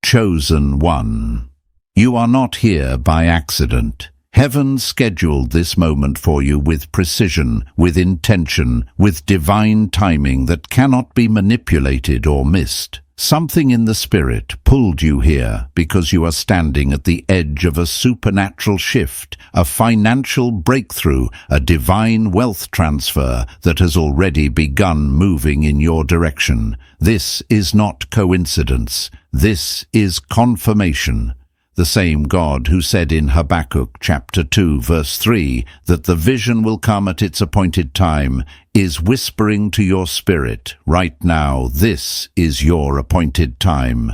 Chosen one. You are not here by accident. Heaven scheduled this moment for you with precision, with intention, with divine timing that cannot be manipulated or missed. Something in the spirit pulled you here because you are standing at the edge of a supernatural shift, a financial breakthrough, a divine wealth transfer that has already begun moving in your direction. This is not coincidence. This is confirmation. The same God who said in Habakkuk chapter 2 verse 3 that the vision will come at its appointed time is whispering to your spirit right now, this is your appointed time.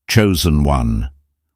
Chosen one.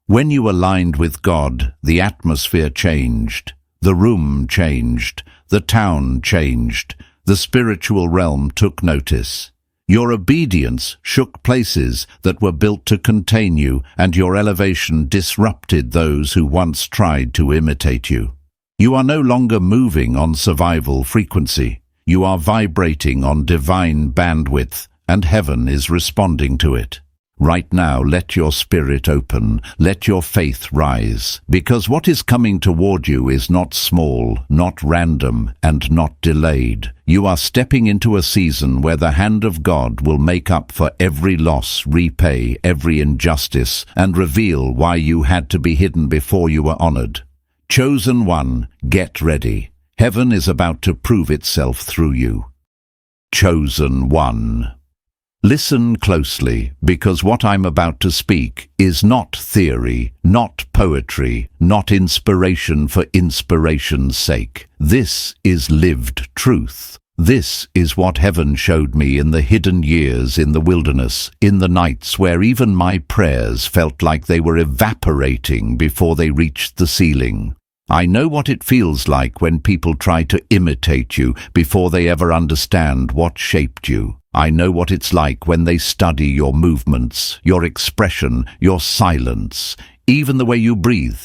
When you aligned with God, the atmosphere changed, the room changed, the town changed, the spiritual realm took notice. Your obedience shook places that were built to contain you, and your elevation disrupted those who once tried to imitate you. You are no longer moving on survival frequency. You are vibrating on divine bandwidth, and heaven is responding to it. Right now, let your spirit open, let your faith rise, because what is coming toward you is not small, not random, and not delayed. You are stepping into a season where the hand of God will make up for every loss, repay every injustice, and reveal why you had to be hidden before you were honored. Chosen one, get ready. Heaven is about to prove itself through you. Chosen one. Listen closely, because what I'm about to speak is not theory, not poetry, not inspiration for inspiration's sake. This is lived truth. This is what heaven showed me in the hidden years in the wilderness, in the nights where even my prayers felt like they were evaporating before they reached the ceiling. I know what it feels like when people try to imitate you before they ever understand what shaped you. I know what it's like when they study your movements, your expression, your silence, even the way you breathe,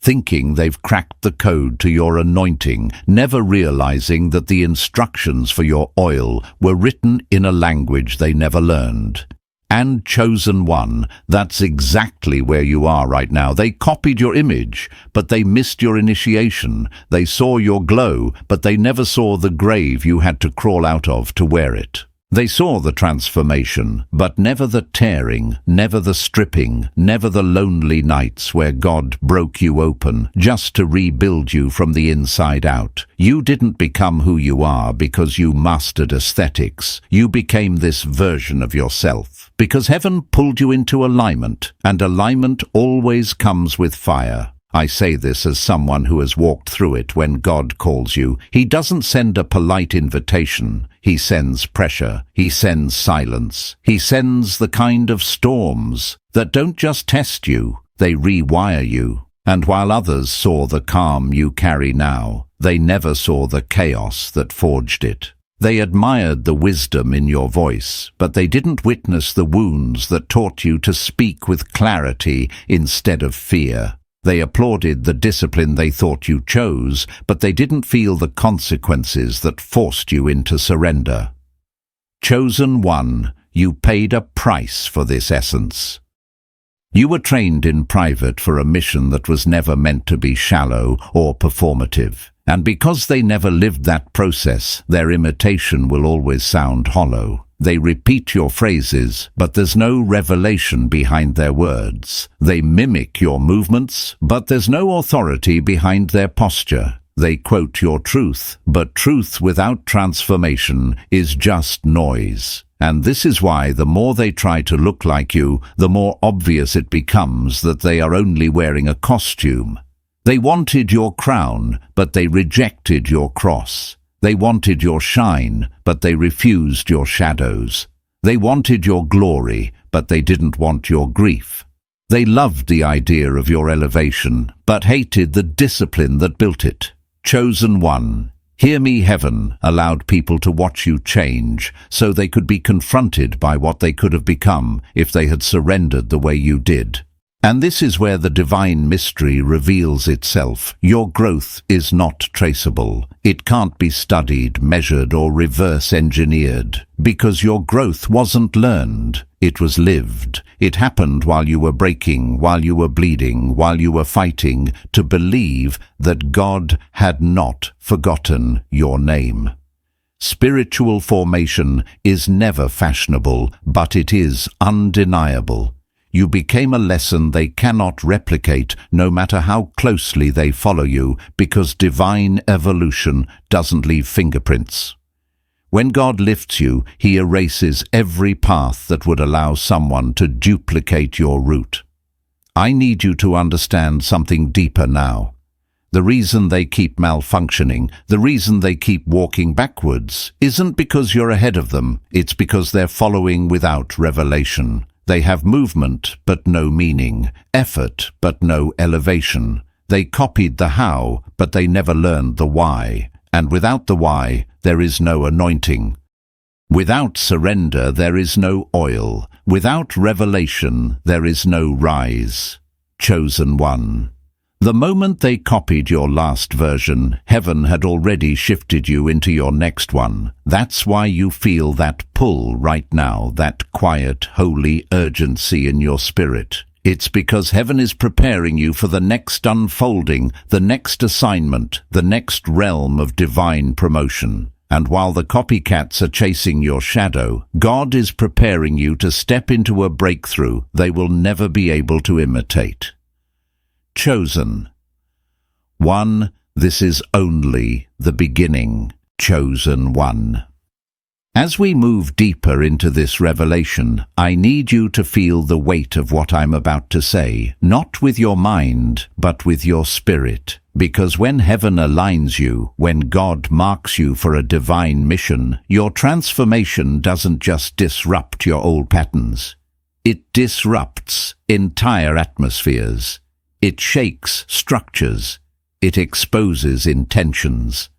thinking they've cracked the code to your anointing, never realizing that the instructions for your oil were written in a language they never learned. And chosen one, that's exactly where you are right now. They copied your image, but they missed your initiation. They saw your glow, but they never saw the grave you had to crawl out of to wear it. They saw the transformation, but never the tearing, never the stripping, never the lonely nights where God broke you open just to rebuild you from the inside out. You didn't become who you are because you mastered aesthetics. You became this version of yourself because heaven pulled you into alignment, and alignment always comes with fire. I say this as someone who has walked through it. When God calls you, He doesn't send a polite invitation. He sends pressure. He sends silence. He sends the kind of storms that don't just test you, they rewire you. And while others saw the calm you carry now, they never saw the chaos that forged it. They admired the wisdom in your voice, but they didn't witness the wounds that taught you to speak with clarity instead of fear. They applauded the discipline they thought you chose, but they didn't feel the consequences that forced you into surrender. Chosen one, you paid a price for this essence. You were trained in private for a mission that was never meant to be shallow or performative. And because they never lived that process, their imitation will always sound hollow. They repeat your phrases, but there's no revelation behind their words. They mimic your movements, but there's no authority behind their posture. They quote your truth, but truth without transformation is just noise. And this is why the more they try to look like you, the more obvious it becomes that they are only wearing a costume. They wanted your crown, but they rejected your cross. They wanted your shine, but they refused your shadows. They wanted your glory, but they didn't want your grief. They loved the idea of your elevation, but hated the discipline that built it. Chosen one, hear me. Heaven allowed people to watch you change, so they could be confronted by what they could have become if they had surrendered the way you did. And this is where the divine mystery reveals itself. Your growth is not traceable. It can't be studied, measured, or reverse engineered, because your growth wasn't learned. It was lived. It happened while you were breaking, while you were bleeding, while you were fighting to believe that God had not forgotten your name. Spiritual formation is never fashionable, but it is undeniable. You became a lesson they cannot replicate, no matter how closely they follow you, because divine evolution doesn't leave fingerprints. When God lifts you, He erases every path that would allow someone to duplicate your route. I need you to understand something deeper now. The reason they keep malfunctioning, the reason they keep walking backwards, isn't because you're ahead of them. It's because they're following without revelation. They have movement, but no meaning, effort, but no elevation. They copied the how, but they never learned the why. And without the why, there is no anointing. Without surrender, there is no oil. Without revelation, there is no rise. Chosen one. The moment they copied your last version, heaven had already shifted you into your next one. That's why you feel that pull right now, that quiet, holy urgency in your spirit. It's because heaven is preparing you for the next unfolding, the next assignment, the next realm of divine promotion. And while the copycats are chasing your shadow, God is preparing you to step into a breakthrough they will never be able to imitate. Chosen. 1. This is only the beginning. Chosen one. As we move deeper into this revelation, I need you to feel the weight of what I'm about to say, not with your mind, but with your spirit. Because when heaven aligns you, when God marks you for a divine mission, your transformation doesn't just disrupt your old patterns. It disrupts entire atmospheres. It shakes structures. It exposes intentions.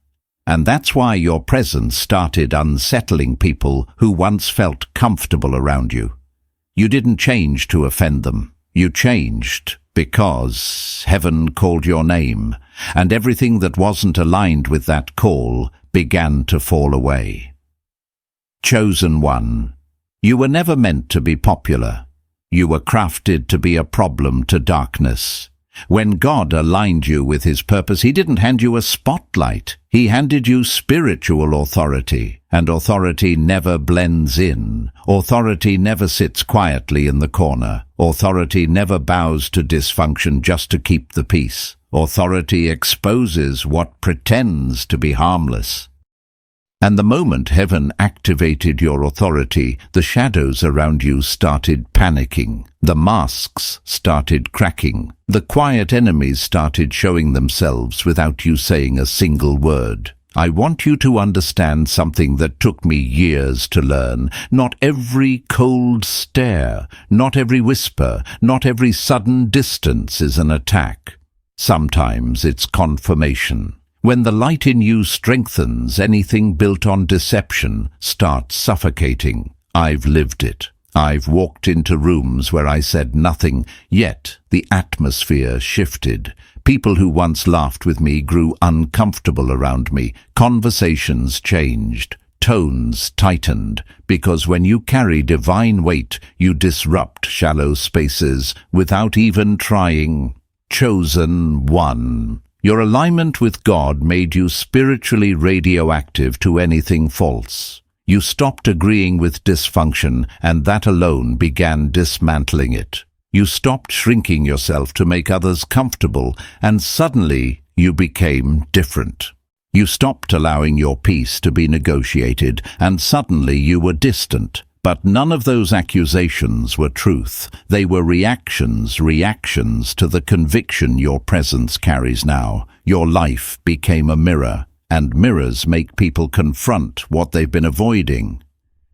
And that's why your presence started unsettling people who once felt comfortable around you. You didn't change to offend them. You changed because heaven called your name, and everything that wasn't aligned with that call began to fall away. Chosen one. You were never meant to be popular. You were crafted to be a problem to darkness. When God aligned you with His purpose, He didn't hand you a spotlight. He handed you spiritual authority. And authority never blends in. Authority never sits quietly in the corner. Authority never bows to dysfunction just to keep the peace. Authority exposes what pretends to be harmless. And the moment heaven activated your authority, the shadows around you started panicking. The masks started cracking. The quiet enemies started showing themselves without you saying a single word. I want you to understand something that took me years to learn. Not every cold stare, not every whisper, not every sudden distance is an attack. Sometimes it's confirmation. When the light in you strengthens, anything built on deception starts suffocating. I've lived it. I've walked into rooms where I said nothing, yet the atmosphere shifted. People who once laughed with me grew uncomfortable around me. Conversations changed. Tones tightened. Because when you carry divine weight, you disrupt shallow spaces without even trying. Chosen one. Your alignment with God made you spiritually radioactive to anything false. You stopped agreeing with dysfunction, and that alone began dismantling it. You stopped shrinking yourself to make others comfortable, and suddenly you became different. You stopped allowing your peace to be negotiated, and suddenly you were distant. But none of those accusations were truth. They were reactions to the conviction your presence carries now. Your life became a mirror, and mirrors make people confront what they've been avoiding.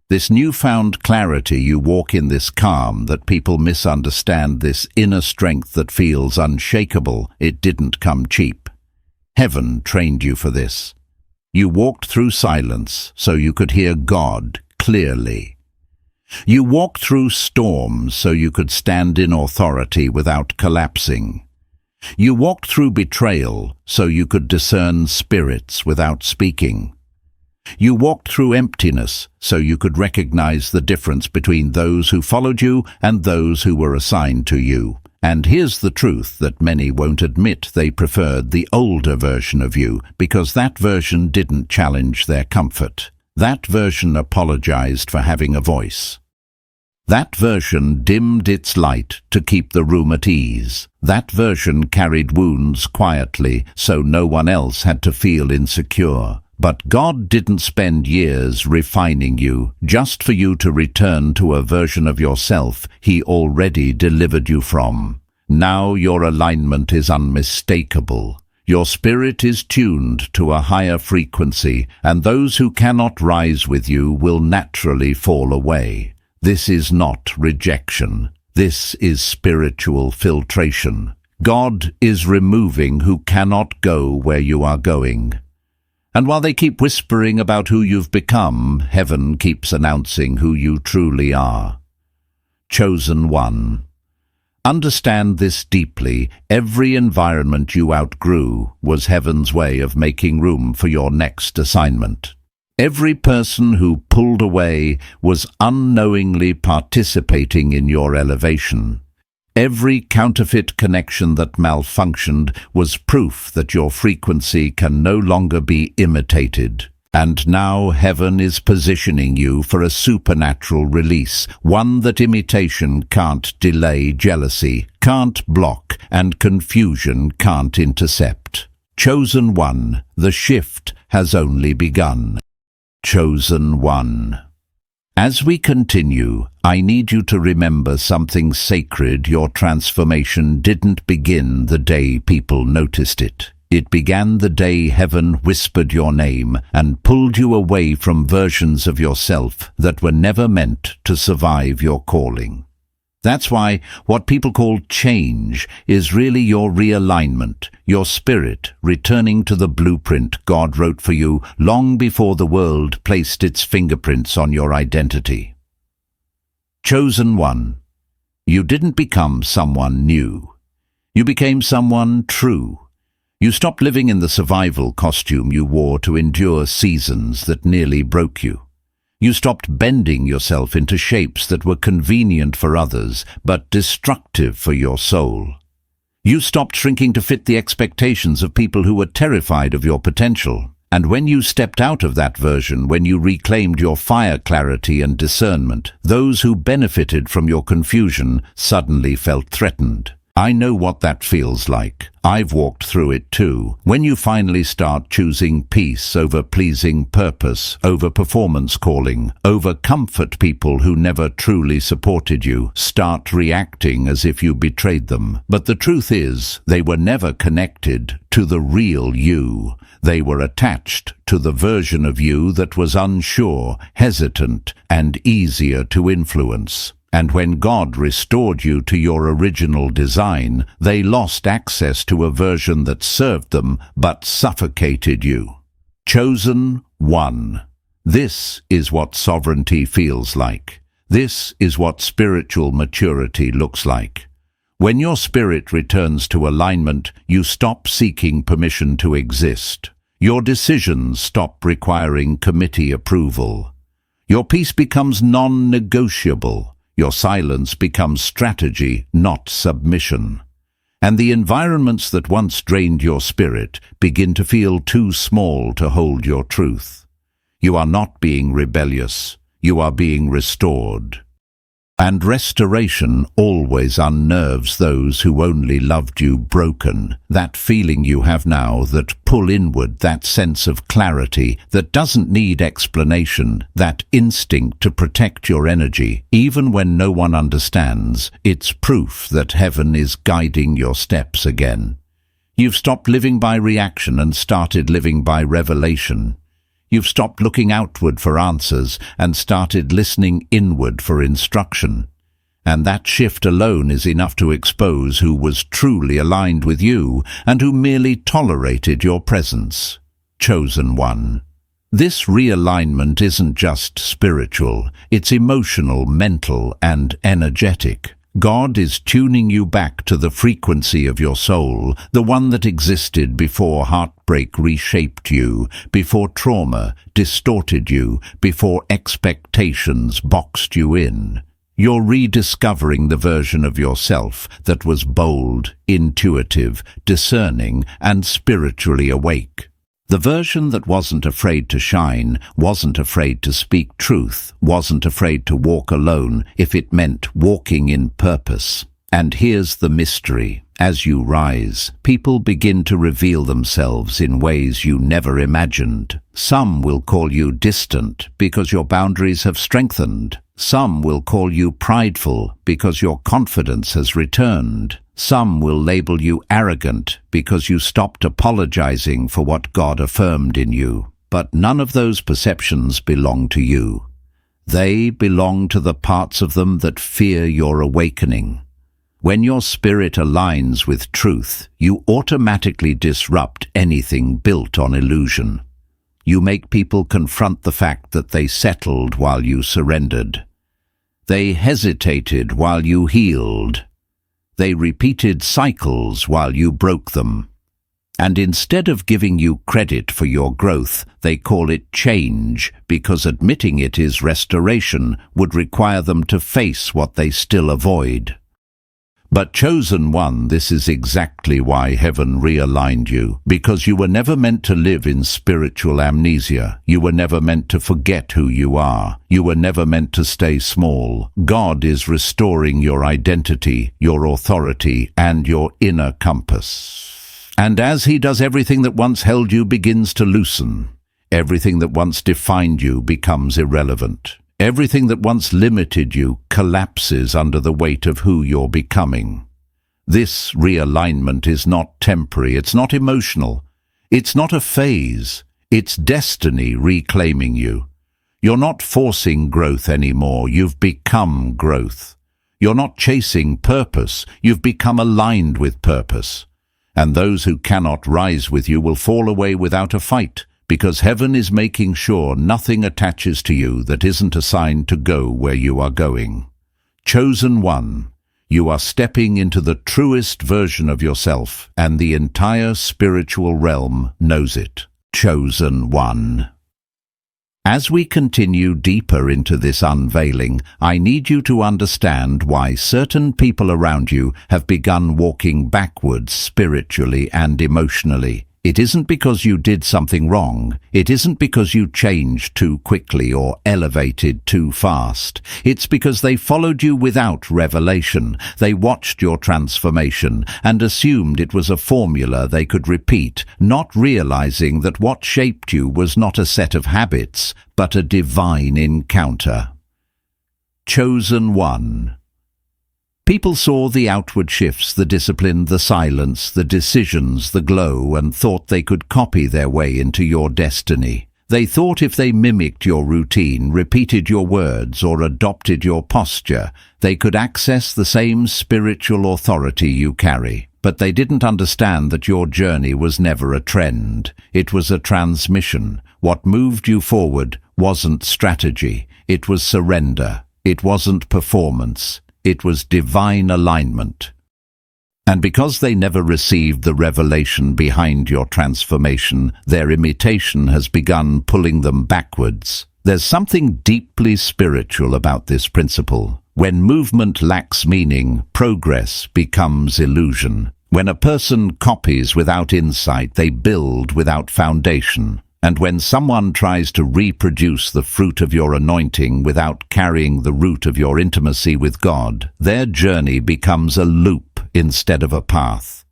This newfound clarity, you walk in this calm that people misunderstand, this inner strength that feels unshakable. It didn't come cheap. Heaven trained you for this. You walked through silence so you could hear God clearly. You walked through storms so you could stand in authority without collapsing. You walked through betrayal so you could discern spirits without speaking. You walked through emptiness so you could recognize the difference between those who followed you and those who were assigned to you. And here's the truth that many won't admit: they preferred the older version of you because that version didn't challenge their comfort. That version apologized for having a voice. That version dimmed its light to keep the room at ease. That version carried wounds quietly so no one else had to feel insecure. But God didn't spend years refining you just for you to return to a version of yourself He already delivered you from. Now your alignment is unmistakable. Your spirit is tuned to a higher frequency, and those who cannot rise with you will naturally fall away. This is not rejection. This is spiritual filtration. God is removing who cannot go where you are going. And while they keep whispering about who you've become, heaven keeps announcing who you truly are. Chosen one. Understand this deeply. Every environment you outgrew was heaven's way of making room for your next assignment. Every person who pulled away was unknowingly participating in your elevation. Every counterfeit connection that malfunctioned was proof that your frequency can no longer be imitated. And now heaven is positioning you for a supernatural release, one that imitation can't delay, jealousy can't block, and confusion can't intercept. Chosen one, the shift has only begun. Chosen one. As we continue, I need you to remember something sacred. Your transformation didn't begin the day people noticed it. It began the day heaven whispered your name and pulled you away from versions of yourself that were never meant to survive your calling. That's why what people call change is really your realignment, your spirit returning to the blueprint God wrote for you long before the world placed its fingerprints on your identity. Chosen one. You didn't become someone new. You became someone true. You stopped living in the survival costume you wore to endure seasons that nearly broke you. You stopped bending yourself into shapes that were convenient for others, but destructive for your soul. You stopped shrinking to fit the expectations of people who were terrified of your potential. And when you stepped out of that version, when you reclaimed your fire, clarity, and discernment, those who benefited from your confusion suddenly felt threatened. I know what that feels like. I've walked through it too. When you finally start choosing peace over pleasing, purpose over performance calling, over comfort, people who never truly supported you start reacting as if you betrayed them. But the truth is, they were never connected to the real you. They were attached to the version of you that was unsure, hesitant, and easier to influence. And when God restored you to your original design, they lost access to a version that served them but suffocated you. Chosen one. This is what sovereignty feels like. This is what spiritual maturity looks like. When your spirit returns to alignment, you stop seeking permission to exist. Your decisions stop requiring committee approval. Your peace becomes non-negotiable. Your silence becomes strategy, not submission. And the environments that once drained your spirit begin to feel too small to hold your truth. You are not being rebellious. You are being restored. And restoration always unnerves those who only loved you broken. That feeling you have now, that pull inward, that sense of clarity that doesn't need explanation, that instinct to protect your energy, even when no one understands, it's proof that heaven is guiding your steps again. You've stopped living by reaction and started living by revelation. You've stopped looking outward for answers and started listening inward for instruction. And that shift alone is enough to expose who was truly aligned with you and who merely tolerated your presence. Chosen one. This realignment isn't just spiritual, it's emotional, mental, and energetic. God is tuning you back to the frequency of your soul, the one that existed before heartbreak reshaped you, before trauma distorted you, before expectations boxed you in. You're rediscovering the version of yourself that was bold, intuitive, discerning, and spiritually awake. The version that wasn't afraid to shine, wasn't afraid to speak truth, wasn't afraid to walk alone if it meant walking in purpose. And here's the mystery. As you rise, people begin to reveal themselves in ways you never imagined. Some will call you distant because your boundaries have strengthened. Some will call you prideful because your confidence has returned. Some will label you arrogant because you stopped apologizing for what God affirmed in you. But none of those perceptions belong to you. They belong to the parts of them that fear your awakening. When your spirit aligns with truth, you automatically disrupt anything built on illusion. You make people confront the fact that they settled while you surrendered. They hesitated while you healed. They repeated cycles while you broke them. And instead of giving you credit for your growth, they call it change, because admitting it is restoration would require them to face what they still avoid. But chosen one, this is exactly why heaven realigned you, because you were never meant to live in spiritual amnesia. You were never meant to forget who you are. You were never meant to stay small. God is restoring your identity, your authority, and your inner compass. And as He does, everything that once held you begins to loosen. Everything that once defined you becomes irrelevant. Everything that once limited you collapses under the weight of who you're becoming. This realignment is not temporary, it's not emotional, it's not a phase, it's destiny reclaiming you. You're not forcing growth anymore, you've become growth. You're not chasing purpose, you've become aligned with purpose. And those who cannot rise with you will fall away without a fight, because heaven is making sure nothing attaches to you that isn't assigned to go where you are going. Chosen one, you are stepping into the truest version of yourself, and the entire spiritual realm knows it. Chosen one. As we continue deeper into this unveiling, I need you to understand why certain people around you have begun walking backwards spiritually and emotionally. It isn't because you did something wrong. It isn't because you changed too quickly or elevated too fast. It's because they followed you without revelation. They watched your transformation and assumed it was a formula they could repeat, not realizing that what shaped you was not a set of habits, but a divine encounter. Chosen one. People saw the outward shifts, the discipline, the silence, the decisions, the glow, and thought they could copy their way into your destiny. They thought if they mimicked your routine, repeated your words, or adopted your posture, they could access the same spiritual authority you carry. But they didn't understand that your journey was never a trend. It was a transmission. What moved you forward wasn't strategy. It was surrender. It wasn't performance. It was divine alignment. And because they never received the revelation behind your transformation, their imitation has begun pulling them backwards. There's something deeply spiritual about this principle. When movement lacks meaning, progress becomes illusion. When a person copies without insight, they build without foundation. And when someone tries to reproduce the fruit of your anointing without carrying the root of your intimacy with God, their journey becomes a loop instead of a path.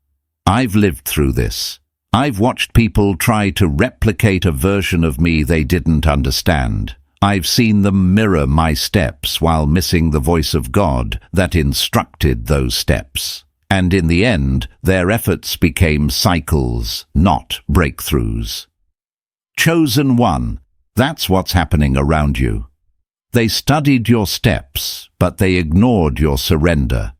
I've lived through this. I've watched people try to replicate a version of me they didn't understand. I've seen them mirror my steps while missing the voice of God that instructed those steps. And in the end, their efforts became cycles, not breakthroughs. Chosen one, that's what's happening around you. They studied your steps, but they ignored your surrender.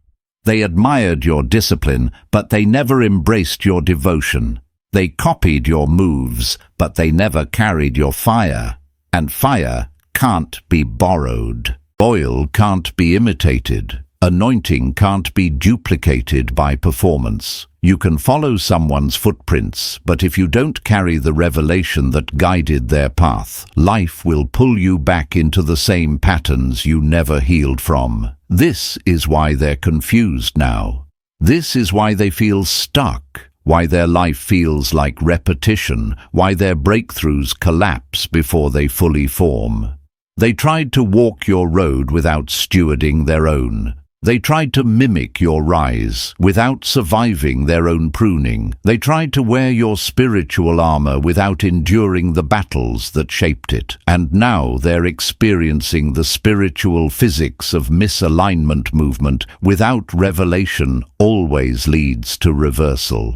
They admired your discipline, but they never embraced your devotion. They copied your moves, but they never carried your fire. And fire can't be borrowed. Oil can't be imitated. Anointing can't be duplicated by performance. You can follow someone's footprints, but if you don't carry the revelation that guided their path, life will pull you back into the same patterns you never healed from. This is why they're confused now. This is why they feel stuck, why their life feels like repetition, why their breakthroughs collapse before they fully form. They tried to walk your road without stewarding their own. They tried to mimic your rise without surviving their own pruning. They tried to wear your spiritual armor without enduring the battles that shaped it. And now they're experiencing the spiritual physics of misalignment movement. Without revelation always leads to reversal.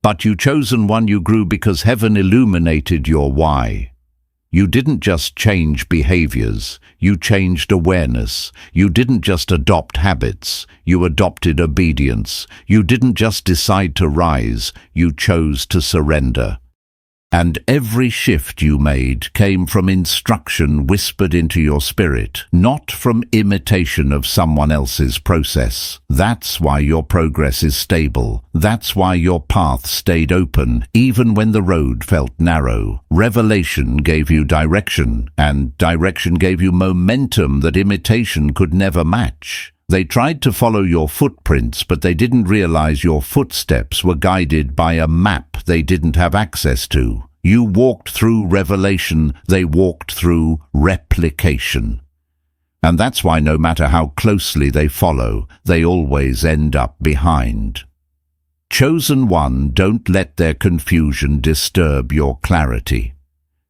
But you chosen one, you grew because heaven illuminated your why. You didn't just change behaviors, you changed awareness. You didn't just adopt habits, you adopted obedience. You didn't just decide to rise, you chose to surrender. And every shift you made came from instruction whispered into your spirit, not from imitation of someone else's process. That's why your progress is stable. That's why your path stayed open, even when the road felt narrow. Revelation gave you direction, and direction gave you momentum that imitation could never match. They tried to follow your footprints, but they didn't realize your footsteps were guided by a map they didn't have access to. You walked through revelation, they walked through replication. And that's why no matter how closely they follow, they always end up behind. Chosen one, don't let their confusion disturb your clarity.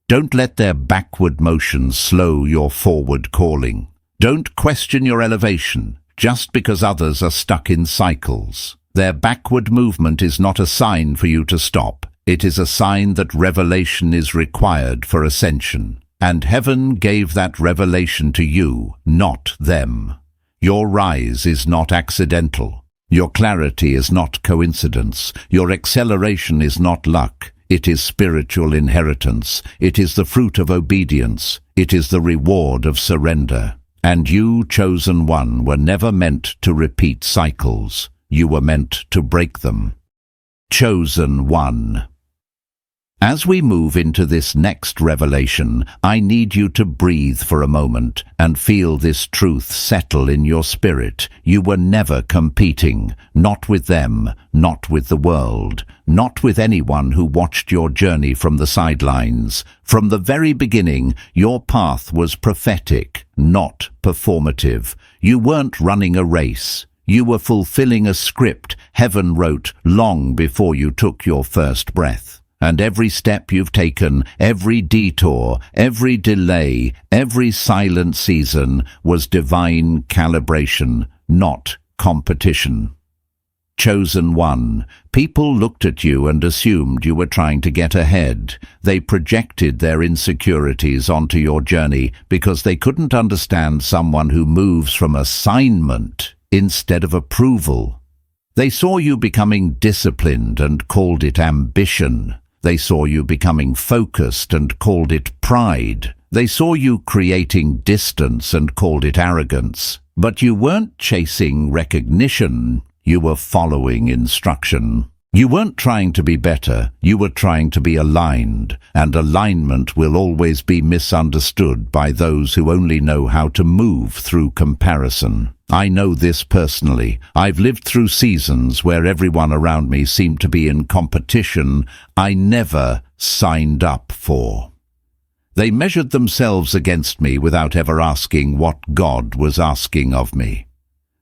Don't let their backward motion slow your forward calling. Don't question your elevation just because others are stuck in cycles. Their backward movement is not a sign for you to stop. It is a sign that revelation is required for ascension. And heaven gave that revelation to you, not them. Your rise is not accidental. Your clarity is not coincidence. Your acceleration is not luck. It is spiritual inheritance. It is the fruit of obedience. It is the reward of surrender. And you, chosen one, were never meant to repeat cycles. You were meant to break them. Chosen one. As we move into this next revelation, I need you to breathe for a moment and feel this truth settle in your spirit. You were never competing, not with them, not with the world, not with anyone who watched your journey from the sidelines. From the very beginning, your path was prophetic, not performative. You weren't running a race. You were fulfilling a script heaven wrote long before you took your first breath. And every step you've taken, every detour, every delay, every silent season was divine calibration, not competition. Chosen one. People looked at you and assumed you were trying to get ahead. They projected their insecurities onto your journey because they couldn't understand someone who moves from assignment instead of approval. They saw you becoming disciplined and called it ambition. They saw you becoming focused and called it pride. They saw you creating distance and called it arrogance. But you weren't chasing recognition, you were following instruction. You weren't trying to be better, you were trying to be aligned, and alignment will always be misunderstood by those who only know how to move through comparison. I know this personally. I've lived through seasons where everyone around me seemed to be in competition I never signed up for. They measured themselves against me without ever asking what God was asking of me.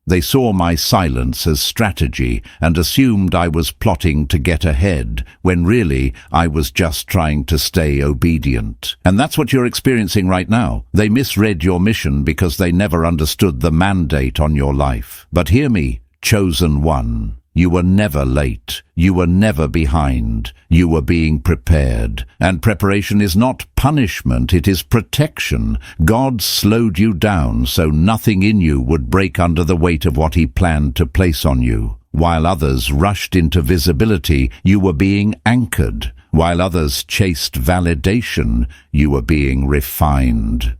They saw my silence as strategy and assumed I was plotting to get ahead, when really I was just trying to stay obedient. And that's what you're experiencing right now. They misread your mission because they never understood the mandate on your life. But hear me, chosen one. You were never late. You were never behind. You were being prepared. And preparation is not punishment, it is protection. God slowed you down so nothing in you would break under the weight of what He planned to place on you. While others rushed into visibility, you were being anchored. While others chased validation, you were being refined.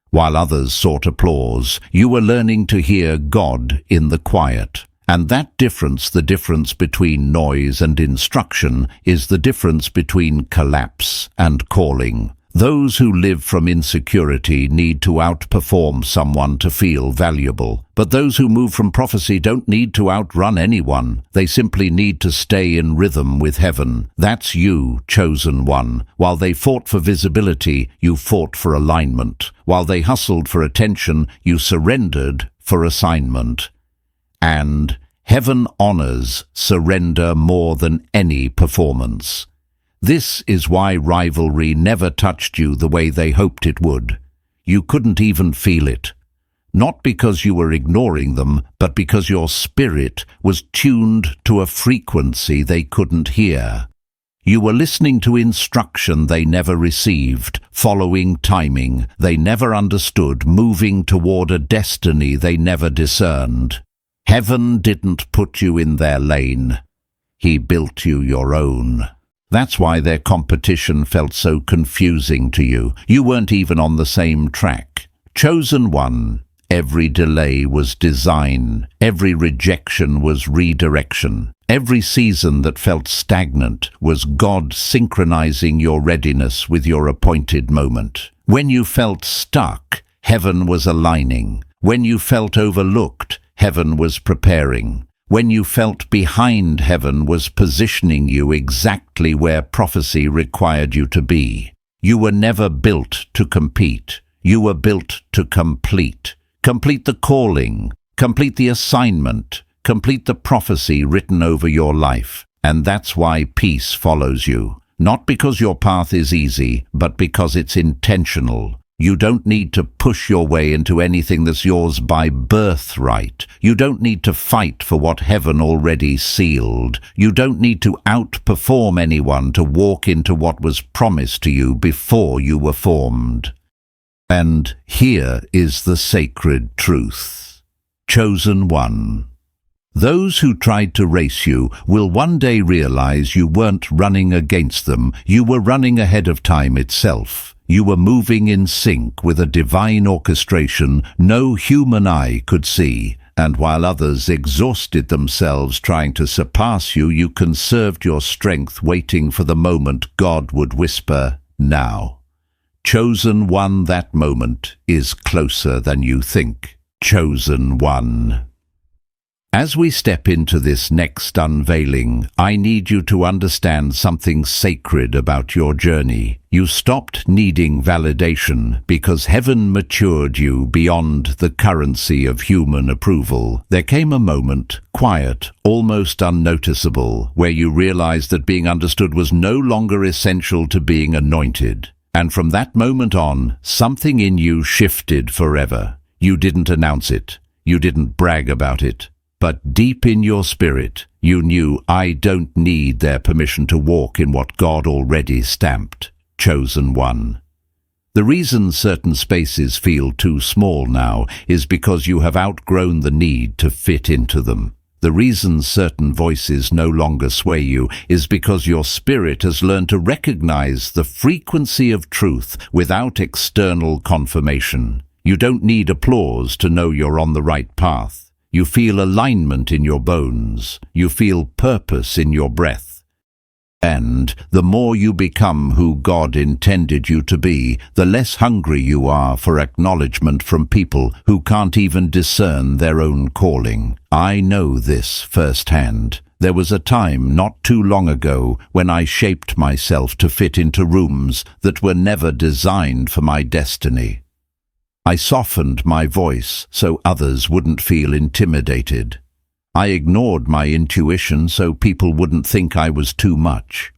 While others sought applause, you were learning to hear God in the quiet. And that difference, the difference between noise and instruction, is the difference between collapse and calling. Those who live from insecurity need to outperform someone to feel valuable. But those who move from prophecy don't need to outrun anyone. They simply need to stay in rhythm with heaven. That's you, chosen one. While they fought for visibility, you fought for alignment. While they hustled for attention, you surrendered for assignment. And heaven honors surrender more than any performance. This is why rivalry never touched you the way they hoped it would. You couldn't even feel it. Not because you were ignoring them, but because your spirit was tuned to a frequency they couldn't hear. You were listening to instruction they never received, following timing they never understood, moving toward a destiny they never discerned. Heaven didn't put you in their lane. He built you your own. That's why their competition felt so confusing to you. You weren't even on the same track. Chosen one, every delay was design. Every rejection was redirection. Every season that felt stagnant was God synchronizing your readiness with your appointed moment. When you felt stuck, heaven was aligning. When you felt overlooked, heaven was preparing. When you felt behind, heaven was positioning you exactly where prophecy required you to be. You were never built to compete. You were built to complete. Complete the calling. Complete the assignment. Complete the prophecy written over your life. And that's why peace follows you. Not because your path is easy, but because it's intentional. You don't need to push your way into anything that's yours by birthright. You don't need to fight for what heaven already sealed. You don't need to outperform anyone to walk into what was promised to you before you were formed. And here is the sacred truth. Chosen one. Those who tried to race you will one day realize you weren't running against them. You were running ahead of time itself. You were moving in sync with a divine orchestration no human eye could see, and while others exhausted themselves trying to surpass you, you conserved your strength waiting for the moment God would whisper, "Now." Chosen one, that moment is closer than you think. Chosen one. As we step into this next unveiling, I need you to understand something sacred about your journey. You stopped needing validation because heaven matured you beyond the currency of human approval. There came a moment, quiet, almost unnoticeable, where you realized that being understood was no longer essential to being anointed. And from that moment on, something in you shifted forever. You didn't announce it. You didn't brag about it. But deep in your spirit, you knew, I don't need their permission to walk in what God already stamped. Chosen one. The reason certain spaces feel too small now is because you have outgrown the need to fit into them. The reason certain voices no longer sway you is because your spirit has learned to recognize the frequency of truth without external confirmation. You don't need applause to know you're on the right path. You feel alignment in your bones. You feel purpose in your breath. And the more you become who God intended you to be, the less hungry you are for acknowledgement from people who can't even discern their own calling. I know this firsthand. There was a time not too long ago when I shaped myself to fit into rooms that were never designed for my destiny. I softened my voice so others wouldn't feel intimidated. I ignored my intuition so people wouldn't think I was too much.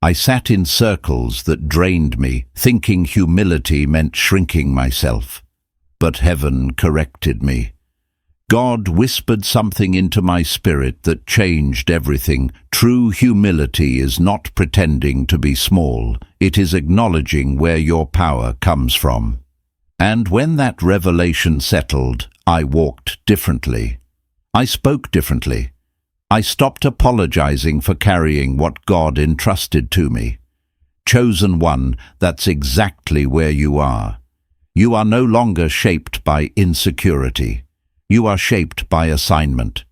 I sat in circles that drained me, thinking humility meant shrinking myself. But heaven corrected me. God whispered something into my spirit that changed everything. True humility is not pretending to be small. It is acknowledging where your power comes from. And when that revelation settled, I walked differently. I spoke differently. I stopped apologizing for carrying what God entrusted to me. Chosen one, that's exactly where you are. You are no longer shaped by insecurity. You are shaped by assignment.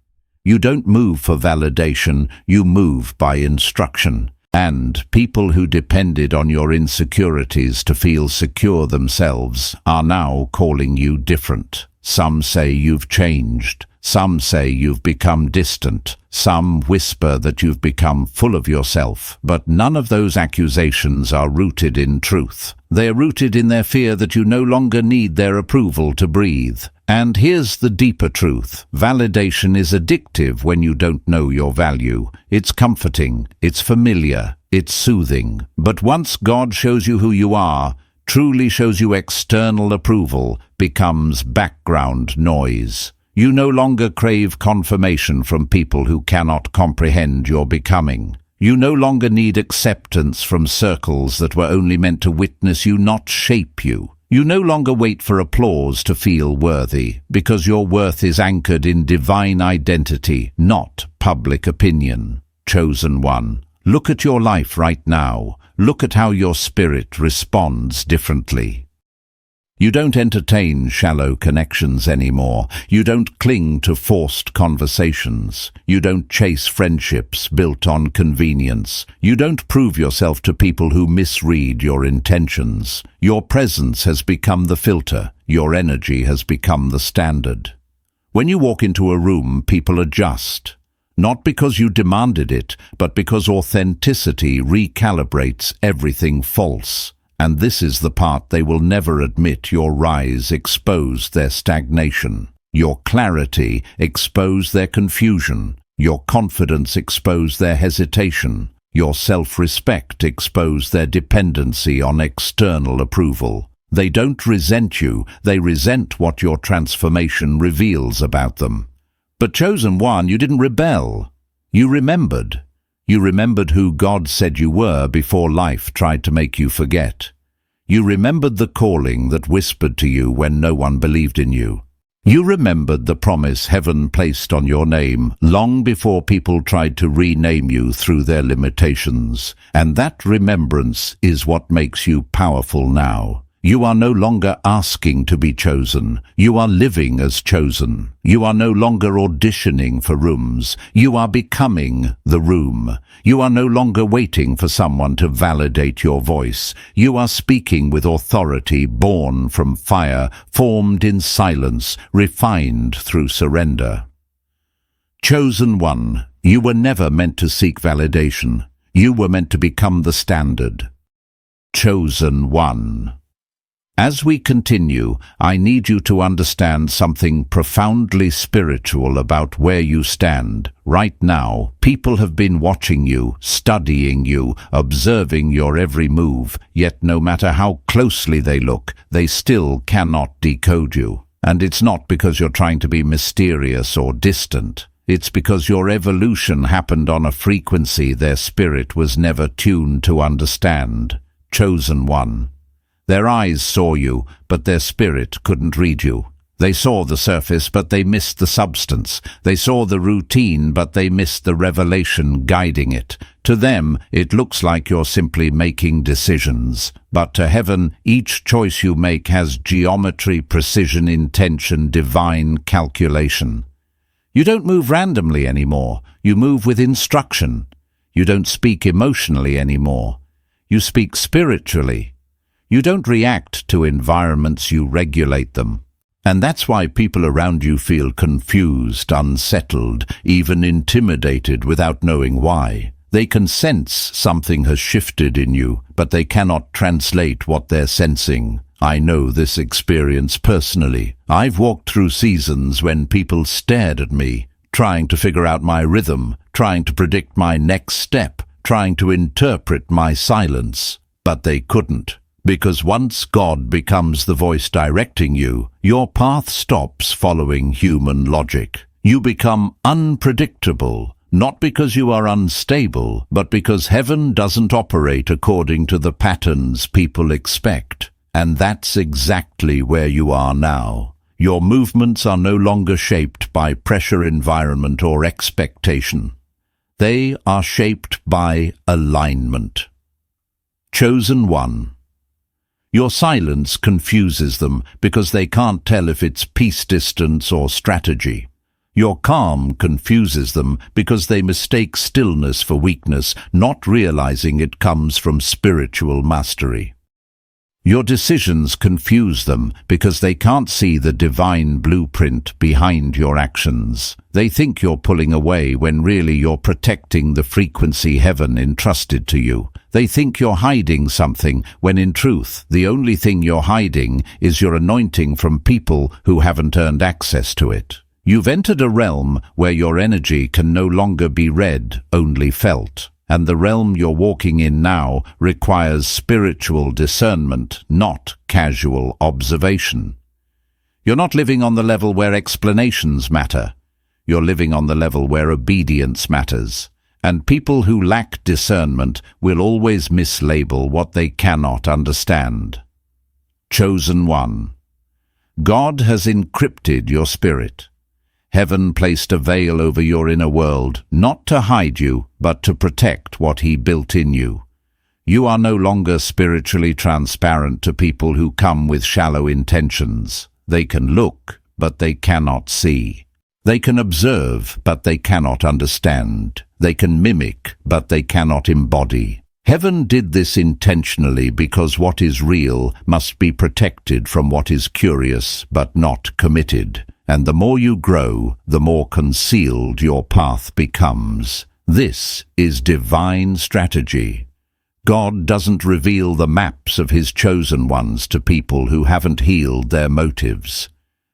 You don't move for validation, you move by instruction. And people who depended on your insecurities to feel secure themselves are now calling you different. Some say you've changed. Some say you've become distant. Some whisper that you've become full of yourself. But none of those accusations are rooted in truth. They are rooted in their fear that you no longer need their approval to breathe. And here's the deeper truth. Validation is addictive when you don't know your value. It's comforting, it's familiar, it's soothing. But once God shows you who you are, truly shows you external approval, becomes background noise. You no longer crave confirmation from people who cannot comprehend your becoming. You no longer need acceptance from circles that were only meant to witness you, not shape you. You no longer wait for applause to feel worthy, because your worth is anchored in divine identity, not public opinion. Chosen one, look at your life right now. Look at how your spirit responds differently. You don't entertain shallow connections anymore. You don't cling to forced conversations. You don't chase friendships built on convenience. You don't prove yourself to people who misread your intentions. Your presence has become the filter. Your energy has become the standard. When you walk into a room, people adjust. Not because you demanded it, but because authenticity recalibrates everything false. And this is the part they will never admit. Your rise exposed their stagnation. Your clarity exposed their confusion. Your confidence exposed their hesitation. Your self-respect exposed their dependency on external approval. They don't resent you, they resent what your transformation reveals about them. But chosen one, you didn't rebel. You remembered. You remembered who God said you were before life tried to make you forget. You remembered the calling that whispered to you when no one believed in you. You remembered the promise heaven placed on your name long before people tried to rename you through their limitations. And that remembrance is what makes you powerful now. You are no longer asking to be chosen. You are living as chosen. You are no longer auditioning for rooms. You are becoming the room. You are no longer waiting for someone to validate your voice. You are speaking with authority, born from fire, formed in silence, refined through surrender. Chosen one, you were never meant to seek validation. You were meant to become the standard. Chosen one. As we continue, I need you to understand something profoundly spiritual about where you stand. Right now, people have been watching you, studying you, observing your every move, yet no matter how closely they look, they still cannot decode you. And it's not because you're trying to be mysterious or distant. It's because your evolution happened on a frequency their spirit was never tuned to understand. Chosen one. Their eyes saw you, but their spirit couldn't read you. They saw the surface, but they missed the substance. They saw the routine, but they missed the revelation guiding it. To them, it looks like you're simply making decisions. But to heaven, each choice you make has geometry, precision, intention, divine calculation. You don't move randomly anymore. You move with instruction. You don't speak emotionally anymore. You speak spiritually. You don't react to environments, you regulate them. And that's why people around you feel confused, unsettled, even intimidated without knowing why. They can sense something has shifted in you, but they cannot translate what they're sensing. I know this experience personally. I've walked through seasons when people stared at me, trying to figure out my rhythm, trying to predict my next step, trying to interpret my silence. But they couldn't. Because once God becomes the voice directing you, your path stops following human logic. You become unpredictable, not because you are unstable, but because heaven doesn't operate according to the patterns people expect. And that's exactly where you are now. Your movements are no longer shaped by pressure, environment, or expectation. They are shaped by alignment. Chosen one. Your silence confuses them because they can't tell if it's peace, distance, or strategy. Your calm confuses them because they mistake stillness for weakness, not realizing it comes from spiritual mastery. Your decisions confuse them because they can't see the divine blueprint behind your actions. They think you're pulling away when really you're protecting the frequency heaven entrusted to you. They think you're hiding something when in truth the only thing you're hiding is your anointing from people who haven't earned access to it. You've entered a realm where your energy can no longer be read, only felt. And the realm you're walking in now requires spiritual discernment, not casual observation. You're not living on the level where explanations matter. You're living on the level where obedience matters. And people who lack discernment will always mislabel what they cannot understand. Chosen one. God has encrypted your spirit. Heaven placed a veil over your inner world, not to hide you, but to protect what He built in you. You are no longer spiritually transparent to people who come with shallow intentions. They can look, but they cannot see. They can observe, but they cannot understand. They can mimic, but they cannot embody. Heaven did this intentionally because what is real must be protected from what is curious but not committed. And the more you grow, the more concealed your path becomes. This is divine strategy. God doesn't reveal the maps of His chosen ones to people who haven't healed their motives.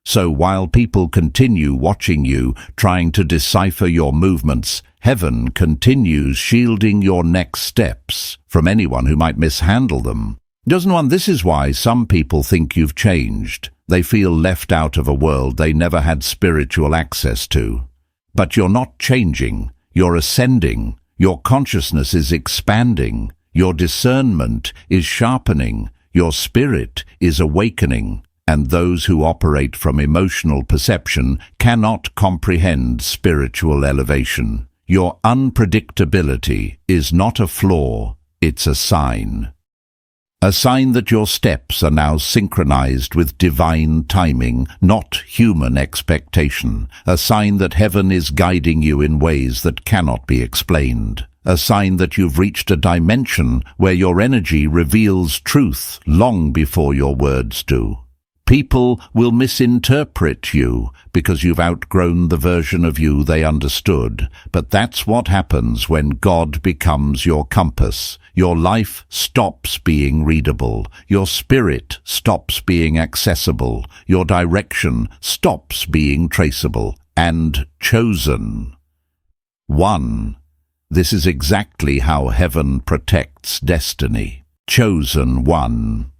So while people continue watching you, trying to decipher your movements, heaven continues shielding your next steps from anyone who might mishandle them. Chosen one, this is why some people think you've changed. They feel left out of a world they never had spiritual access to. But you're not changing. You're ascending. Your consciousness is expanding. Your discernment is sharpening. Your spirit is awakening. And those who operate from emotional perception cannot comprehend spiritual elevation. Your unpredictability is not a flaw, it's a sign. A sign that your steps are now synchronized with divine timing, not human expectation. A sign that heaven is guiding you in ways that cannot be explained. A sign that you've reached a dimension where your energy reveals truth long before your words do. People will misinterpret you because you've outgrown the version of you they understood. But that's what happens when God becomes your compass. Your life stops being readable. Your spirit stops being accessible. Your direction stops being traceable. And chosen. One. This is exactly how heaven protects destiny. Chosen one.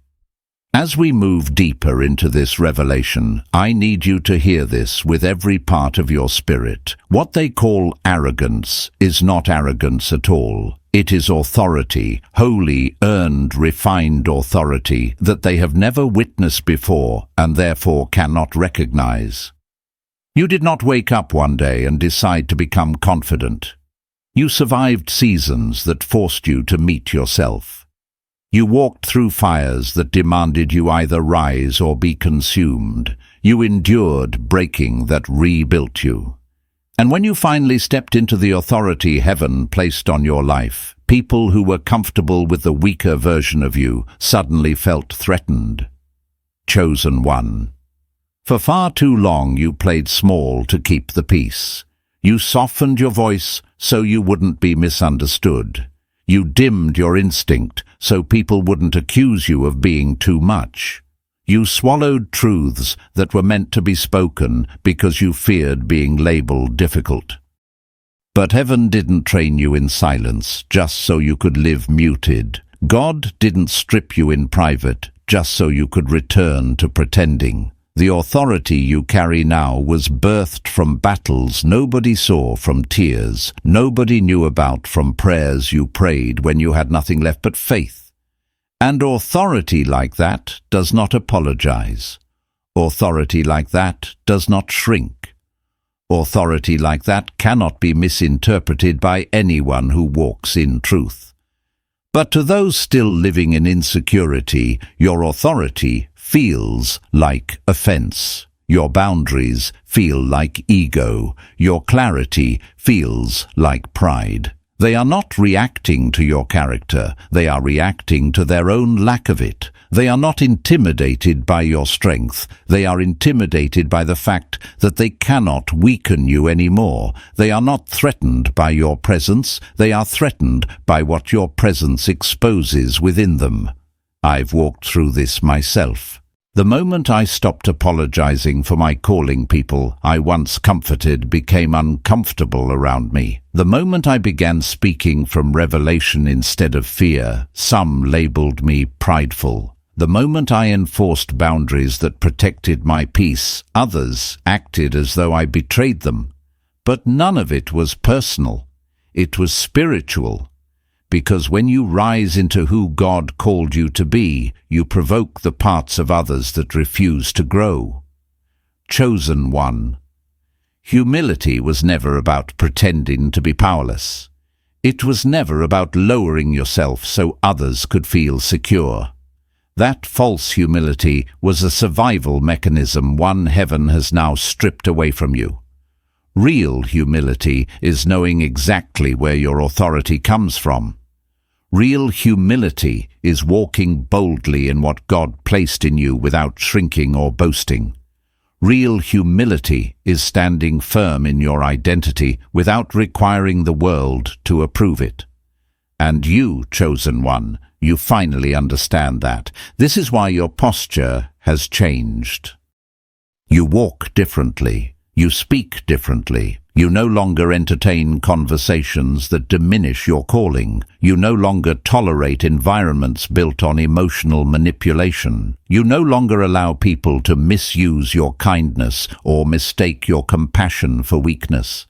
As we move deeper into this revelation, I need you to hear this with every part of your spirit. What they call arrogance is not arrogance at all. It is authority, holy, earned, refined authority that they have never witnessed before and therefore cannot recognize. You did not wake up one day and decide to become confident. You survived seasons that forced you to meet yourself. You walked through fires that demanded you either rise or be consumed. You endured breaking that rebuilt you. And when you finally stepped into the authority heaven placed on your life, people who were comfortable with the weaker version of you suddenly felt threatened. Chosen one. For far too long you played small to keep the peace. You softened your voice so you wouldn't be misunderstood. You dimmed your instinct so people wouldn't accuse you of being too much. You swallowed truths that were meant to be spoken because you feared being labeled difficult. But heaven didn't train you in silence just so you could live muted. God didn't strip you in private just so you could return to pretending. The authority you carry now was birthed from battles nobody saw, from tears nobody knew about, from prayers you prayed when you had nothing left but faith. And authority like that does not apologize. Authority like that does not shrink. Authority like that cannot be misinterpreted by anyone who walks in truth. But to those still living in insecurity, your authority feels like offense. Your boundaries feel like ego. Your clarity feels like pride. They are not reacting to your character. They are reacting to their own lack of it. They are not intimidated by your strength. They are intimidated by the fact that they cannot weaken you anymore. They are not threatened by your presence. They are threatened by what your presence exposes within them. I've walked through this myself. The moment I stopped apologizing for my calling, people I once comforted became uncomfortable around me. The moment I began speaking from revelation instead of fear, some labeled me prideful. The moment I enforced boundaries that protected my peace, others acted as though I betrayed them. But none of it was personal. It was spiritual. Because when you rise into who God called you to be, you provoke the parts of others that refuse to grow. Chosen one. Humility was never about pretending to be powerless. It was never about lowering yourself so others could feel secure. That false humility was a survival mechanism one heaven has now stripped away from you. Real humility is knowing exactly where your authority comes from. Real humility is walking boldly in what God placed in you without shrinking or boasting. Real humility is standing firm in your identity without requiring the world to approve it. And you, chosen one, you finally understand that. This is why your posture has changed. You walk differently. You speak differently. You no longer entertain conversations that diminish your calling. You no longer tolerate environments built on emotional manipulation. You no longer allow people to misuse your kindness or mistake your compassion for weakness.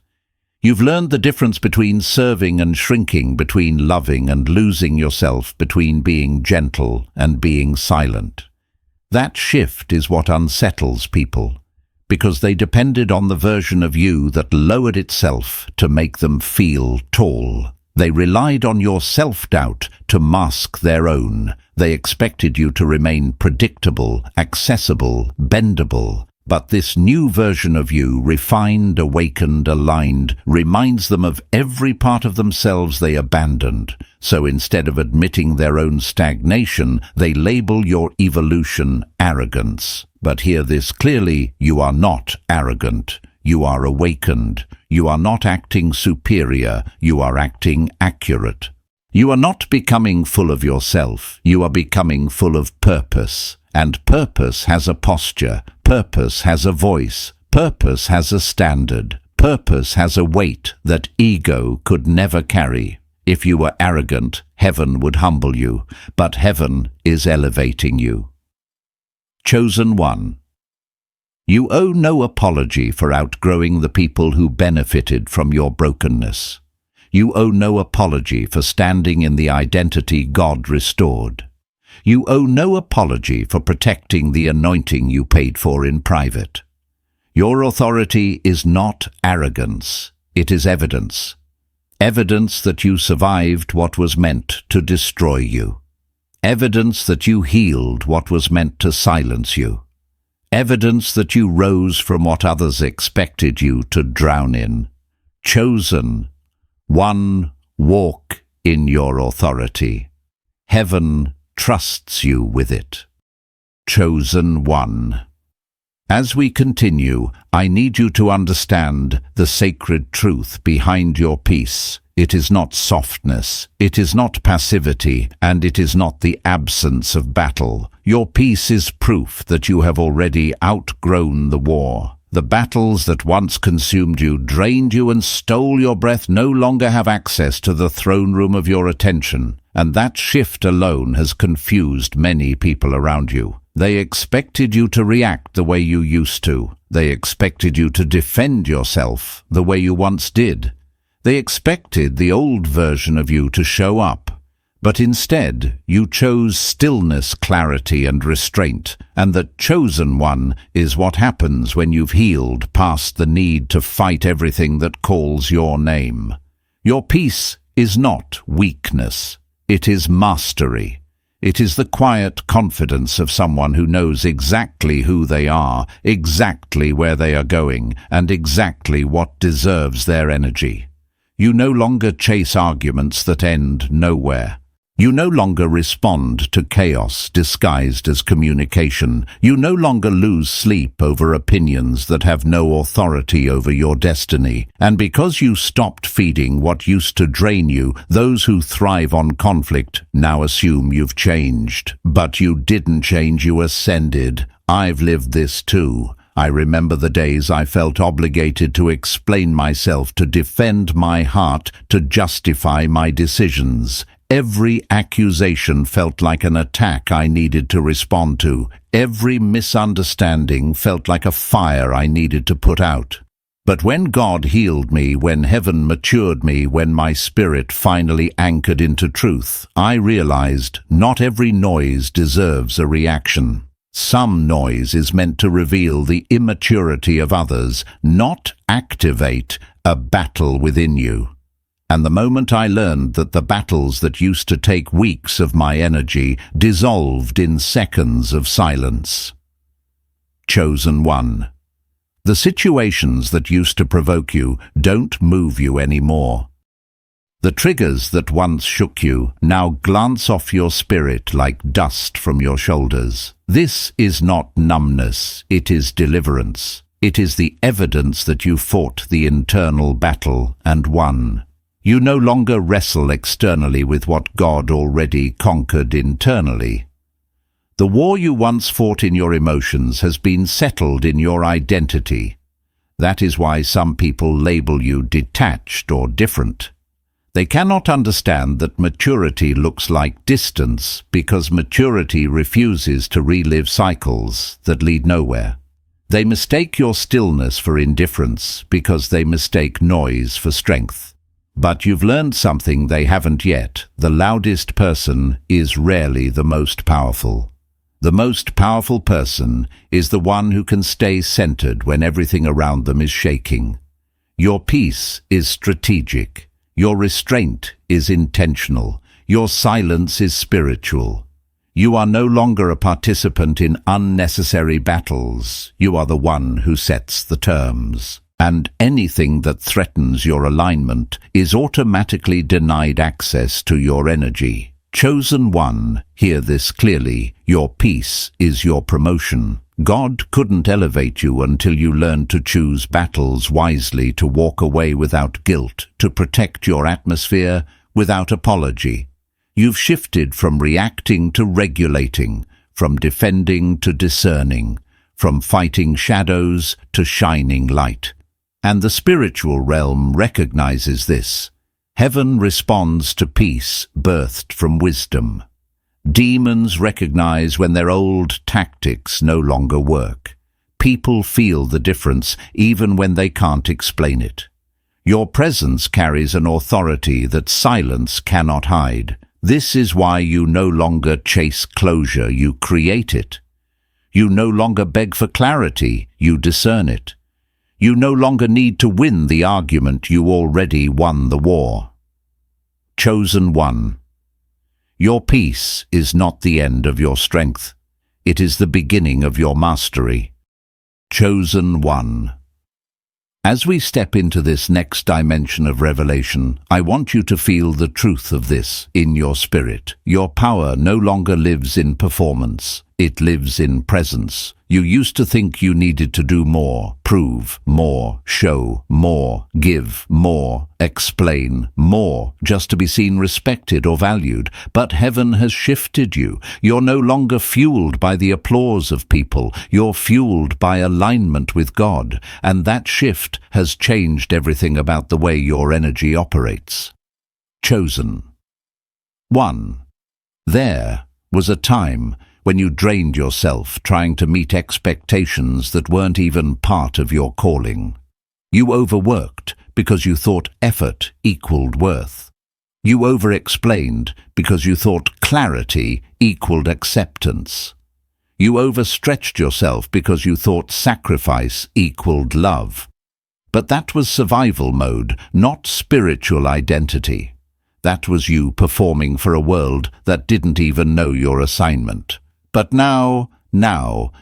You've learned the difference between serving and shrinking, between loving and losing yourself, between being gentle and being silent. That shift is what unsettles people, because they depended on the version of you that lowered itself to make them feel tall. They relied on your self-doubt to mask their own. They expected you to remain predictable, accessible, bendable. But this new version of you, refined, awakened, aligned, reminds them of every part of themselves they abandoned. So instead of admitting their own stagnation, they label your evolution arrogance. But hear this clearly, you are not arrogant. You are awakened. You are not acting superior. You are acting accurate. You are not becoming full of yourself. You are becoming full of purpose. And purpose has a posture. Purpose has a voice. Purpose has a standard. Purpose has a weight that ego could never carry. If you were arrogant, heaven would humble you, but heaven is elevating you. Chosen one. You owe no apology for outgrowing the people who benefited from your brokenness. You owe no apology for standing in the identity God restored. You owe no apology for protecting the anointing you paid for in private. Your authority is not arrogance, it is evidence. Evidence that you survived what was meant to destroy you. Evidence that you healed what was meant to silence you. Evidence that you rose from what others expected you to drown in. Chosen one, walk in your authority. Heaven trusts you with it. Chosen one. As we continue, I need you to understand the sacred truth behind your peace. It is not softness, it is not passivity, and it is not the absence of battle. Your peace is proof that you have already outgrown the war. The battles that once consumed you, drained you, and stole your breath no longer have access to the throne room of your attention. And that shift alone has confused many people around you. They expected you to react the way you used to. They expected you to defend yourself the way you once did. They expected the old version of you to show up. But instead, you chose stillness, clarity, and restraint, and the chosen one is what happens when you've healed past the need to fight everything that calls your name. Your peace is not weakness, it is mastery. It is the quiet confidence of someone who knows exactly who they are, exactly where they are going, and exactly what deserves their energy. You no longer chase arguments that end nowhere. You no longer respond to chaos disguised as communication. You no longer lose sleep over opinions that have no authority over your destiny. And because you stopped feeding what used to drain you, those who thrive on conflict now assume you've changed. But you didn't change, you ascended. I've lived this too. I remember the days I felt obligated to explain myself, to defend my heart, to justify my decisions. Every accusation felt like an attack I needed to respond to. Every misunderstanding felt like a fire I needed to put out. But when God healed me, when heaven matured me, when my spirit finally anchored into truth, I realized not every noise deserves a reaction. Some noise is meant to reveal the immaturity of others, not activate a battle within you. And the moment I learned that the battles that used to take weeks of my energy dissolved in seconds of silence. Chosen one. The situations that used to provoke you don't move you anymore. The triggers that once shook you now glance off your spirit like dust from your shoulders. This is not numbness, it is deliverance. It is the evidence that you fought the internal battle and won. You no longer wrestle externally with what God already conquered internally. The war you once fought in your emotions has been settled in your identity. That is why some people label you detached or different. They cannot understand that maturity looks like distance because maturity refuses to relive cycles that lead nowhere. They mistake your stillness for indifference because they mistake noise for strength. But you've learned something they haven't yet. The loudest person is rarely the most powerful. The most powerful person is the one who can stay centered when everything around them is shaking. Your peace is strategic. Your restraint is intentional. Your silence is spiritual. You are no longer a participant in unnecessary battles. You are the one who sets the terms. And anything that threatens your alignment is automatically denied access to your energy. Chosen one, hear this clearly, your peace is your promotion. God couldn't elevate you until you learned to choose battles wisely, to walk away without guilt, to protect your atmosphere without apology. You've shifted from reacting to regulating, from defending to discerning, from fighting shadows to shining light. And the spiritual realm recognizes this. Heaven responds to peace birthed from wisdom. Demons recognize when their old tactics no longer work. People feel the difference even when they can't explain it. Your presence carries an authority that silence cannot hide. This is why you no longer chase closure, you create it. You no longer beg for clarity, you discern it. You no longer need to win the argument, you already won the war. Chosen one. Your peace is not the end of your strength. It is the beginning of your mastery. Chosen one. As we step into this next dimension of revelation, I want you to feel the truth of this in your spirit. Your power no longer lives in performance. It lives in presence. You used to think you needed to do more, prove more, show more, give more, explain more, just to be seen, respected, or valued. But heaven has shifted you. You're no longer fueled by the applause of people. You're fueled by alignment with God. And that shift has changed everything about the way your energy operates. Chosen. 1. There was a time when you drained yourself trying to meet expectations that weren't even part of your calling. You overworked because you thought effort equaled worth. You over-explained because you thought clarity equaled acceptance. You overstretched yourself because you thought sacrifice equaled love. But that was survival mode, not spiritual identity. That was you performing for a world that didn't even know your assignment. But now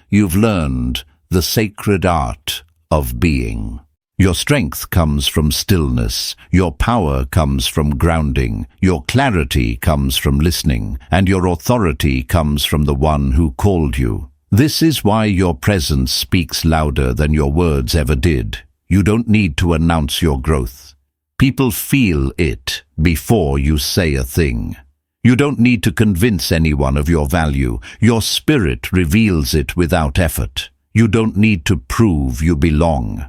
you've learned the sacred art of being. Your strength comes from stillness, your power comes from grounding, your clarity comes from listening, and your authority comes from the one who called you. This is why your presence speaks louder than your words ever did. You don't need to announce your growth. People feel it before you say a thing. You don't need to convince anyone of your value. Your spirit reveals it without effort. You don't need to prove you belong.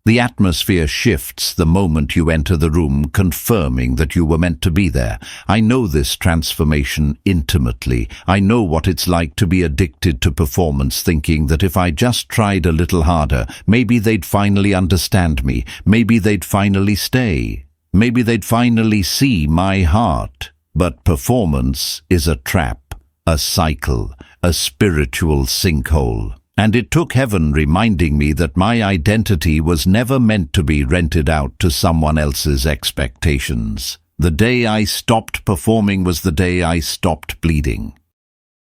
The atmosphere shifts the moment you enter the room, confirming that you were meant to be there. I know this transformation intimately. I know what it's like to be addicted to performance, thinking that if I just tried a little harder, maybe they'd finally understand me. Maybe they'd finally stay. Maybe they'd finally see my heart. But performance is a trap, a cycle, a spiritual sinkhole. And it took heaven reminding me that my identity was never meant to be rented out to someone else's expectations. The day I stopped performing was the day I stopped bleeding.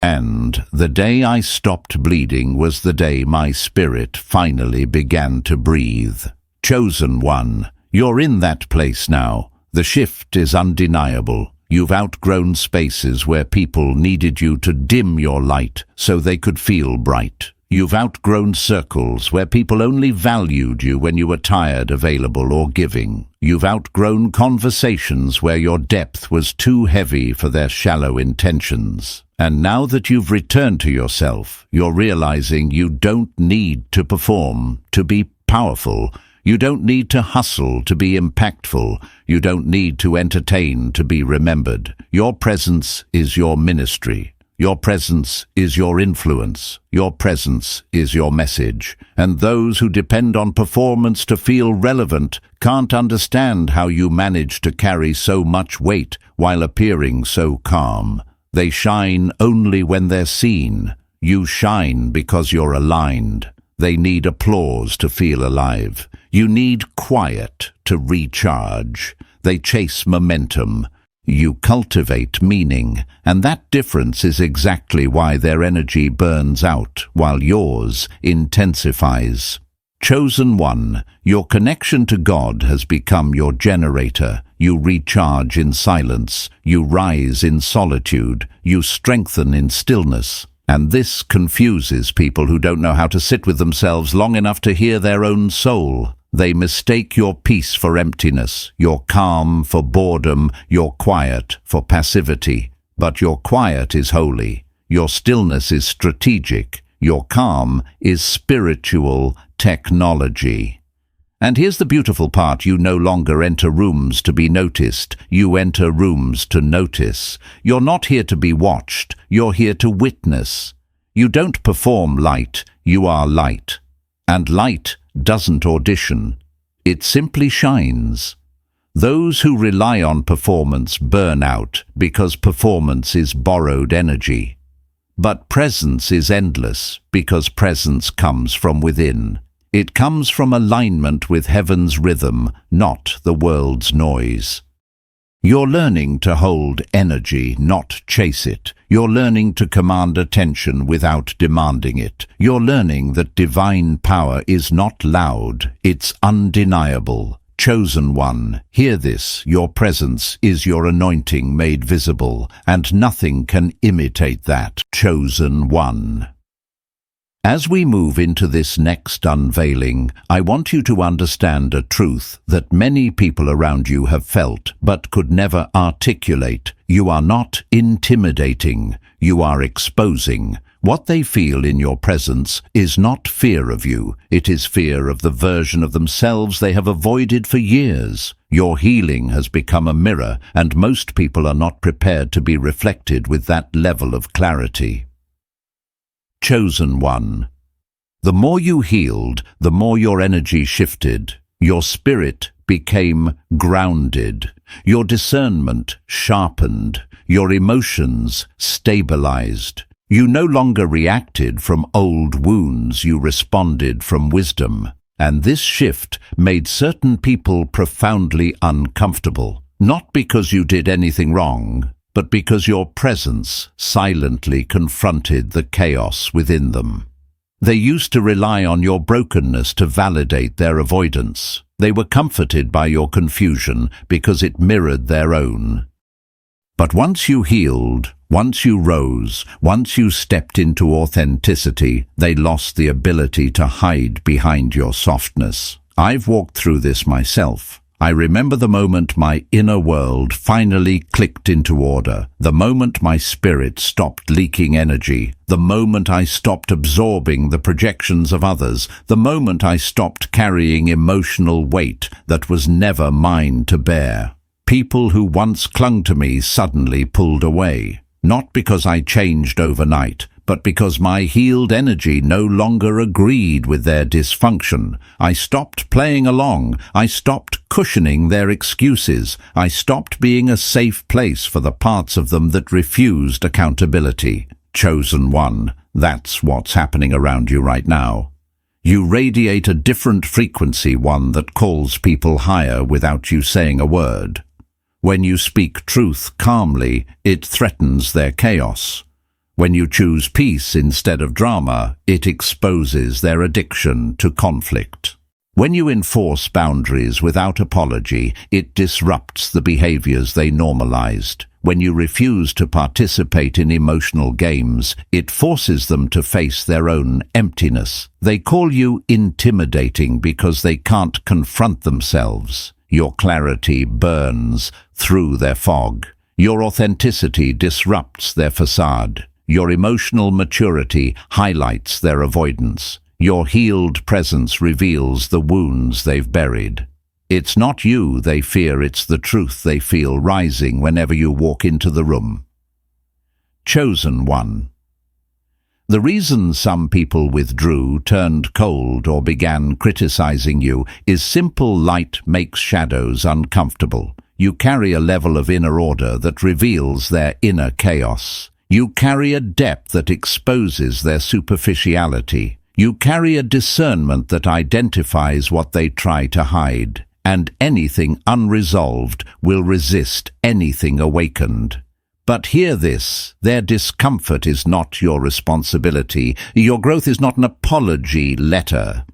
And the day I stopped bleeding was the day my spirit finally began to breathe. Chosen one, you're in that place now. The shift is undeniable. You've outgrown spaces where people needed you to dim your light so they could feel bright. You've outgrown circles where people only valued you when you were tired, available, or giving. You've outgrown conversations where your depth was too heavy for their shallow intentions. And now that you've returned to yourself, you're realizing you don't need to perform to be powerful. You don't need to hustle to be impactful. You don't need to entertain to be remembered. Your presence is your ministry. Your presence is your influence. Your presence is your message. And those who depend on performance to feel relevant can't understand how you manage to carry so much weight while appearing so calm. They shine only when they're seen. You shine because you're aligned. They need applause to feel alive. You need quiet to recharge. They chase momentum. You cultivate meaning, and that difference is exactly why their energy burns out while yours intensifies. Chosen one, your connection to God has become your generator. You recharge in silence, you rise in solitude, you strengthen in stillness. And this confuses people who don't know how to sit with themselves long enough to hear their own soul. They mistake your peace for emptiness, your calm for boredom, your quiet for passivity. But your quiet is holy, your stillness is strategic, your calm is spiritual technology. And here's the beautiful part: you no longer enter rooms to be noticed, you enter rooms to notice. You're not here to be watched, you're here to witness. You don't perform light, you are light. And light doesn't audition, it simply shines. Those who rely on performance burn out because performance is borrowed energy. But presence is endless because presence comes from within. It comes from alignment with heaven's rhythm, not the world's noise. You're learning to hold energy, not chase it. You're learning to command attention without demanding it. You're learning that divine power is not loud, it's undeniable. Chosen one, hear this: your presence is your anointing made visible, and nothing can imitate that. Chosen one. As we move into this next unveiling, I want you to understand a truth that many people around you have felt but could never articulate. You are not intimidating, you are exposing. What they feel in your presence is not fear of you, it is fear of the version of themselves they have avoided for years. Your healing has become a mirror, and most people are not prepared to be reflected with that level of clarity. Chosen one. The more you healed, the more your energy shifted. Your spirit became grounded. Your discernment sharpened. Your emotions stabilized. You no longer reacted from old wounds, you responded from wisdom. And this shift made certain people profoundly uncomfortable, not because you did anything wrong, but because your presence silently confronted the chaos within them. They used to rely on your brokenness to validate their avoidance. They were comforted by your confusion because it mirrored their own. But once you healed, once you rose, once you stepped into authenticity, they lost the ability to hide behind your softness. I've walked through this myself. I remember the moment my inner world finally clicked into order, the moment my spirit stopped leaking energy, the moment I stopped absorbing the projections of others, the moment I stopped carrying emotional weight that was never mine to bear. People who once clung to me suddenly pulled away, not because I changed overnight, but because my healed energy no longer agreed with their dysfunction. I stopped playing along. I stopped cushioning their excuses. I stopped being a safe place for the parts of them that refused accountability. Chosen one, that's what's happening around you right now. You radiate a different frequency, one that calls people higher without you saying a word. When you speak truth calmly, it threatens their chaos. When you choose peace instead of drama, it exposes their addiction to conflict. When you enforce boundaries without apology, it disrupts the behaviors they normalized. When you refuse to participate in emotional games, it forces them to face their own emptiness. They call you intimidating because they can't confront themselves. Your clarity burns through their fog. Your authenticity disrupts their facade. Your emotional maturity highlights their avoidance. Your healed presence reveals the wounds they've buried. It's not you they fear, it's the truth they feel rising whenever you walk into the room. Chosen one. The reason some people withdrew, turned cold, or began criticizing you is simple: light makes shadows uncomfortable. You carry a level of inner order that reveals their inner chaos. You carry a depth that exposes their superficiality. You carry a discernment that identifies what they try to hide. And anything unresolved will resist anything awakened. But hear this: their discomfort is not your responsibility. Your growth is not an apology letter.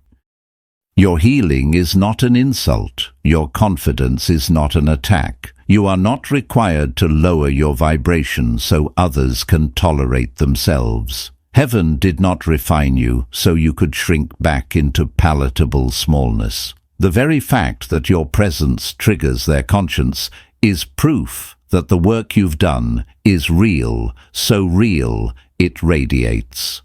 Your healing is not an insult. Your confidence is not an attack. You are not required to lower your vibration so others can tolerate themselves. Heaven did not refine you so you could shrink back into palatable smallness. The very fact that your presence triggers their conscience is proof that the work you've done is real, so real it radiates.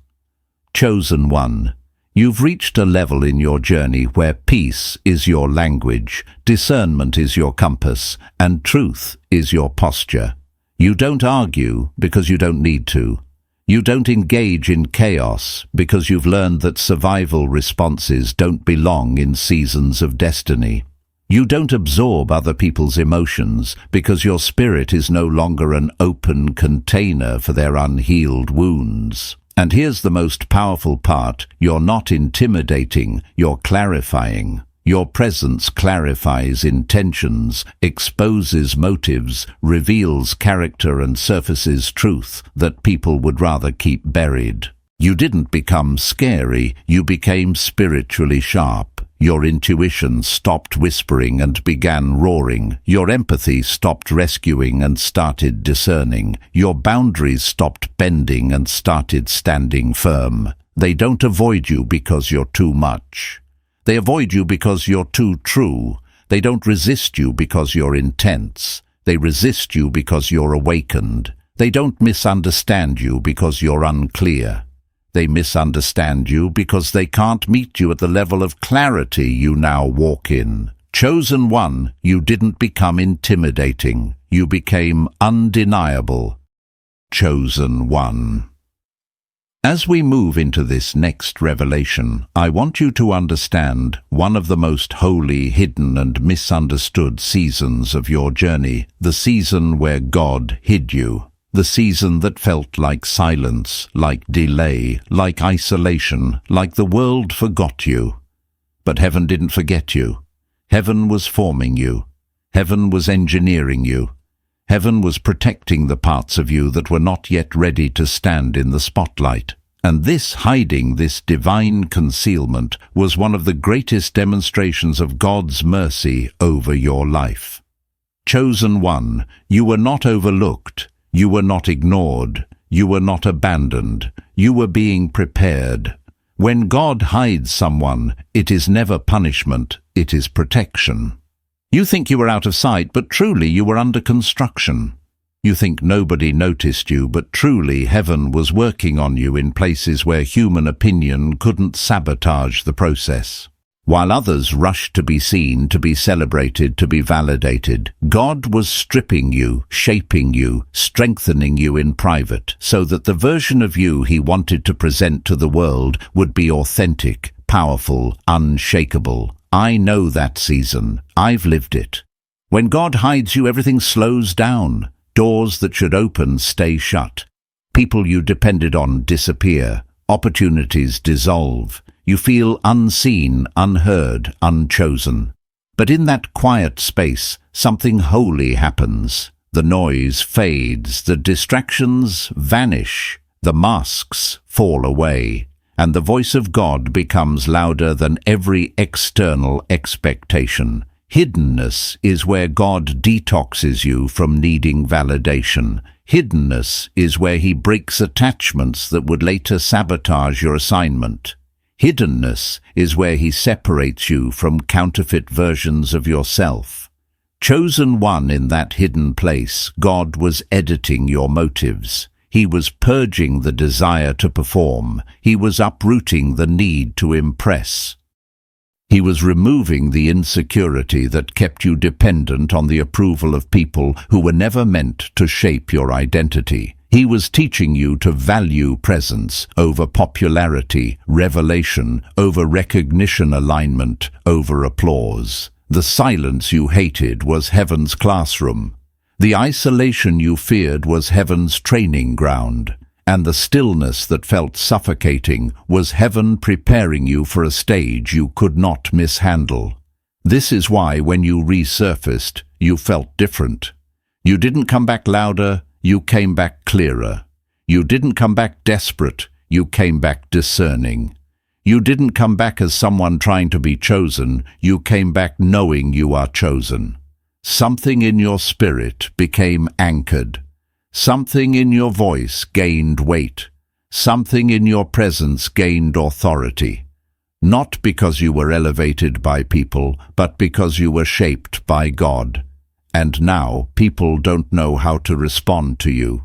Chosen one. You've reached a level in your journey where peace is your language, discernment is your compass, and truth is your posture. You don't argue because you don't need to. You don't engage in chaos because you've learned that survival responses don't belong in seasons of destiny. You don't absorb other people's emotions because your spirit is no longer an open container for their unhealed wounds. And here's the most powerful part: you're not intimidating, you're clarifying. Your presence clarifies intentions, exposes motives, reveals character, and surfaces truth that people would rather keep buried. You didn't become scary, you became spiritually sharp. Your intuition stopped whispering and began roaring. Your empathy stopped rescuing and started discerning. Your boundaries stopped bending and started standing firm. They don't avoid you because you're too much. They avoid you because you're too true. They don't resist you because you're intense. They resist you because you're awakened. They don't misunderstand you because you're unclear. They misunderstand you because they can't meet you at the level of clarity you now walk in. Chosen one, you didn't become intimidating. You became undeniable. Chosen one. As we move into this next revelation, I want you to understand one of the most holy, hidden and misunderstood seasons of your journey, the season where God hid you, the season that felt like silence, like delay, like isolation, like the world forgot you. But heaven didn't forget you. Heaven was forming you. Heaven was engineering you. Heaven was protecting the parts of you that were not yet ready to stand in the spotlight. And this hiding, this divine concealment, was one of the greatest demonstrations of God's mercy over your life. Chosen one, you were not overlooked, you were not ignored, you were not abandoned, you were being prepared. When God hides someone, it is never punishment, it is protection. You think you were out of sight, but truly you were under construction. You think nobody noticed you, but truly heaven was working on you in places where human opinion couldn't sabotage the process. While others rushed to be seen, to be celebrated, to be validated, God was stripping you, shaping you, strengthening you in private, so that the version of you He wanted to present to the world would be authentic, powerful, unshakable. I know that season. I've lived it. When God hides you, everything slows down. Doors that should open stay shut. People you depended on disappear. Opportunities dissolve. You feel unseen, unheard, unchosen. But in that quiet space, something holy happens. The noise fades, the distractions vanish, the masks fall away, and the voice of God becomes louder than every external expectation. Hiddenness is where God detoxes you from needing validation. Hiddenness is where He breaks attachments that would later sabotage your assignment. Hiddenness is where He separates you from counterfeit versions of yourself. Chosen one, in that hidden place, God was editing your motives. He was purging the desire to perform. He was uprooting the need to impress. He was removing the insecurity that kept you dependent on the approval of people who were never meant to shape your identity. He was teaching you to value presence over popularity, revelation over recognition, alignment over applause. The silence you hated was heaven's classroom. The isolation you feared was heaven's training ground. And the stillness that felt suffocating was heaven preparing you for a stage you could not mishandle. This is why when you resurfaced, you felt different. You didn't come back louder, you came back clearer. You didn't come back desperate, you came back discerning. You didn't come back as someone trying to be chosen, you came back knowing you are chosen. Something in your spirit became anchored. Something in your voice gained weight. Something in your presence gained authority. Not because you were elevated by people, but because you were shaped by God. And now people don't know how to respond to you.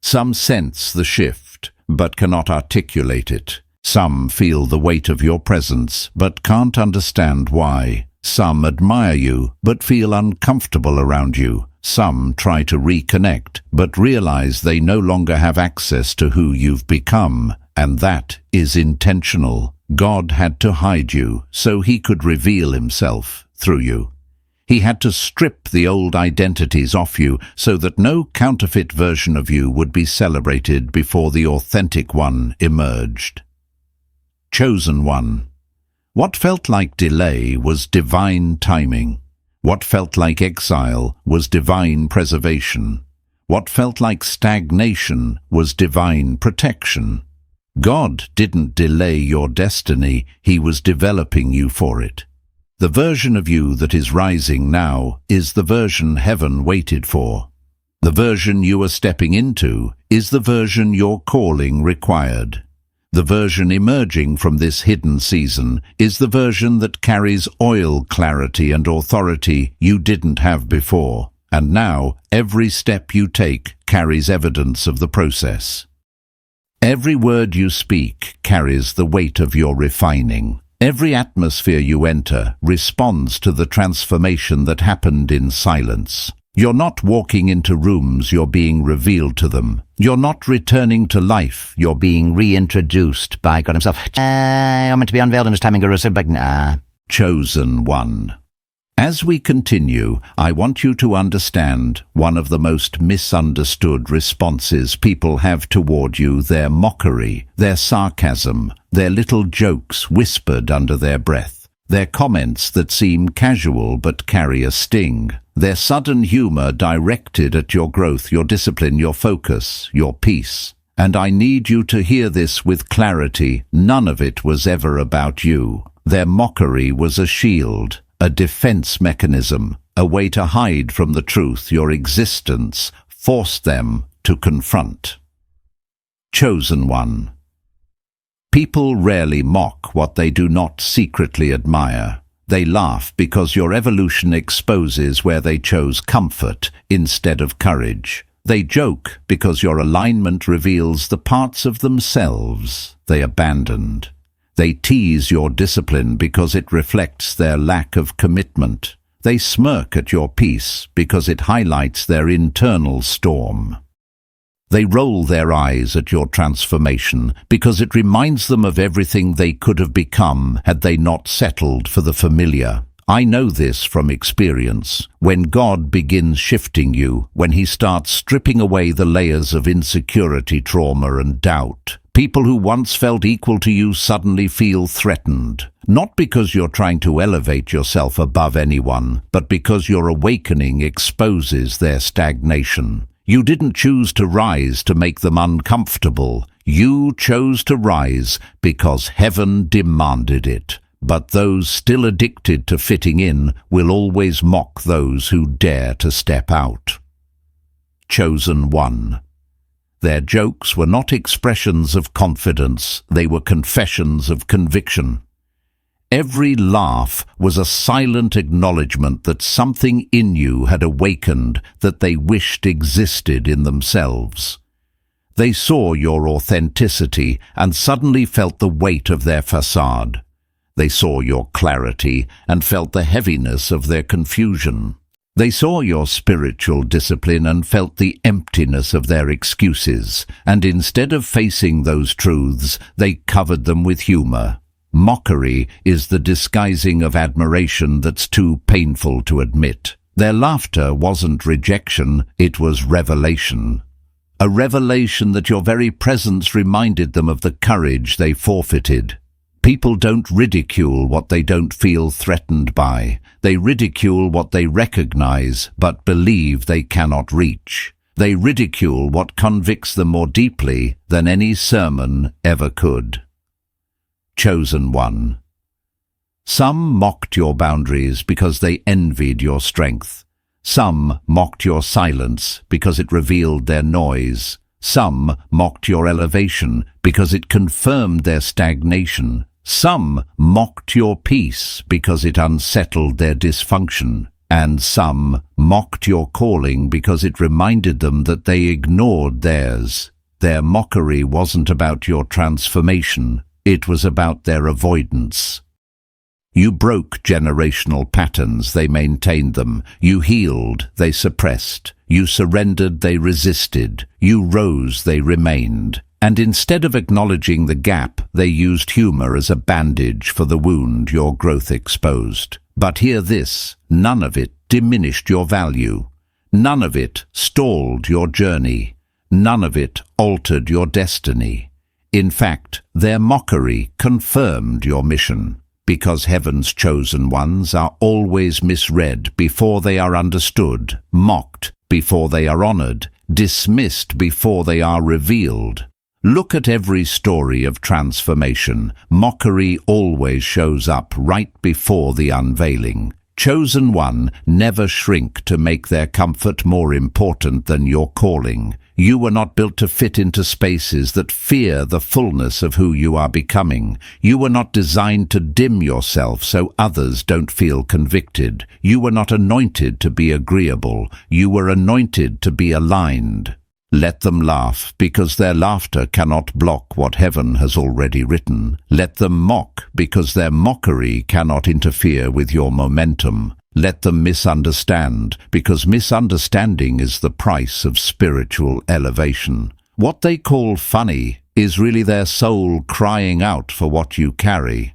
Some sense the shift, but cannot articulate it. Some feel the weight of your presence, but can't understand why. Some admire you, but feel uncomfortable around you. Some try to reconnect, but realize they no longer have access to who you've become, and that is intentional. God had to hide you so He could reveal Himself through you. He had to strip the old identities off you so that no counterfeit version of you would be celebrated before the authentic one emerged. Chosen one. What felt like delay was divine timing. What felt like exile was divine preservation. What felt like stagnation was divine protection. God didn't delay your destiny, He was developing you for it. The version of you that is rising now is the version heaven waited for. The version you are stepping into is the version your calling required. The version emerging from this hidden season is the version that carries oil, clarity and authority you didn't have before. And now, every step you take carries evidence of the process. Every word you speak carries the weight of your refining. Every atmosphere you enter responds to the transformation that happened in silence. You're not walking into rooms, you're being revealed to them. You're not returning to life, you're being reintroduced by God himself. I'm meant to be unveiled in his timing, but nah. Chosen one. As we continue, I want you to understand one of the most misunderstood responses people have toward you: their mockery, their sarcasm, their little jokes whispered under their breath, their comments that seem casual but carry a sting, their sudden humor directed at your growth, your discipline, your focus, your peace. And I need you to hear this with clarity: none of it was ever about you. Their mockery was a shield, a defense mechanism, a way to hide from the truth your existence forced them to confront. Chosen one. People rarely mock what they do not secretly admire. They laugh because your evolution exposes where they chose comfort instead of courage. They joke because your alignment reveals the parts of themselves they abandoned. They tease your discipline because it reflects their lack of commitment. They smirk at your peace because it highlights their internal storm. They roll their eyes at your transformation because it reminds them of everything they could have become had they not settled for the familiar. I know this from experience. When God begins shifting you, when he starts stripping away the layers of insecurity, trauma, and doubt, people who once felt equal to you suddenly feel threatened. Not because you're trying to elevate yourself above anyone, but because your awakening exposes their stagnation. You didn't choose to rise to make them uncomfortable. You chose to rise because heaven demanded it. But those still addicted to fitting in will always mock those who dare to step out. Chosen one. Their jokes were not expressions of confidence, they were confessions of conviction. Every laugh was a silent acknowledgement that something in you had awakened that they wished existed in themselves. They saw your authenticity and suddenly felt the weight of their facade. They saw your clarity and felt the heaviness of their confusion. They saw your spiritual discipline and felt the emptiness of their excuses, and instead of facing those truths, they covered them with humor. Mockery is the disguising of admiration that's too painful to admit. Their laughter wasn't rejection, it was revelation. A revelation that your very presence reminded them of the courage they forfeited. People don't ridicule what they don't feel threatened by. They ridicule what they recognize but believe they cannot reach. They ridicule what convicts them more deeply than any sermon ever could. Chosen one. Some mocked your boundaries because they envied your strength. Some mocked your silence because it revealed their noise. Some mocked your elevation because it confirmed their stagnation. Some mocked your peace because it unsettled their dysfunction. And some mocked your calling because it reminded them that they ignored theirs. Their mockery wasn't about your transformation. It was about their avoidance. You broke generational patterns, they maintained them. You healed, they suppressed. You surrendered, they resisted. You rose, they remained. And instead of acknowledging the gap, they used humor as a bandage for the wound your growth exposed. But hear this, none of it diminished your value. None of it stalled your journey. None of it altered your destiny. In fact, their mockery confirmed your mission. Because heaven's chosen ones are always misread before they are understood, mocked before they are honored, dismissed before they are revealed. Look at every story of transformation. Mockery always shows up right before the unveiling. Chosen one never shrink to make their comfort more important than your calling. You were not built to fit into spaces that fear the fullness of who you are becoming. You were not designed to dim yourself so others don't feel convicted. You were not anointed to be agreeable. You were anointed to be aligned. Let them laugh, because their laughter cannot block what heaven has already written. Let them mock, because their mockery cannot interfere with your momentum. Let them misunderstand, because misunderstanding is the price of spiritual elevation. What they call funny is really their soul crying out for what you carry.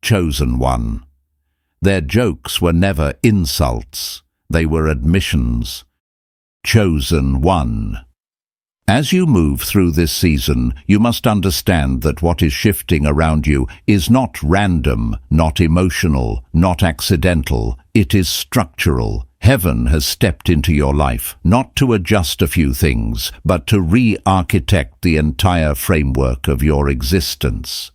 Chosen one. Their jokes were never insults, they were admissions. Chosen one. As you move through this season, you must understand that what is shifting around you is not random, not emotional, not accidental. It is structural. Heaven has stepped into your life, not to adjust a few things, but to re-architect the entire framework of your existence.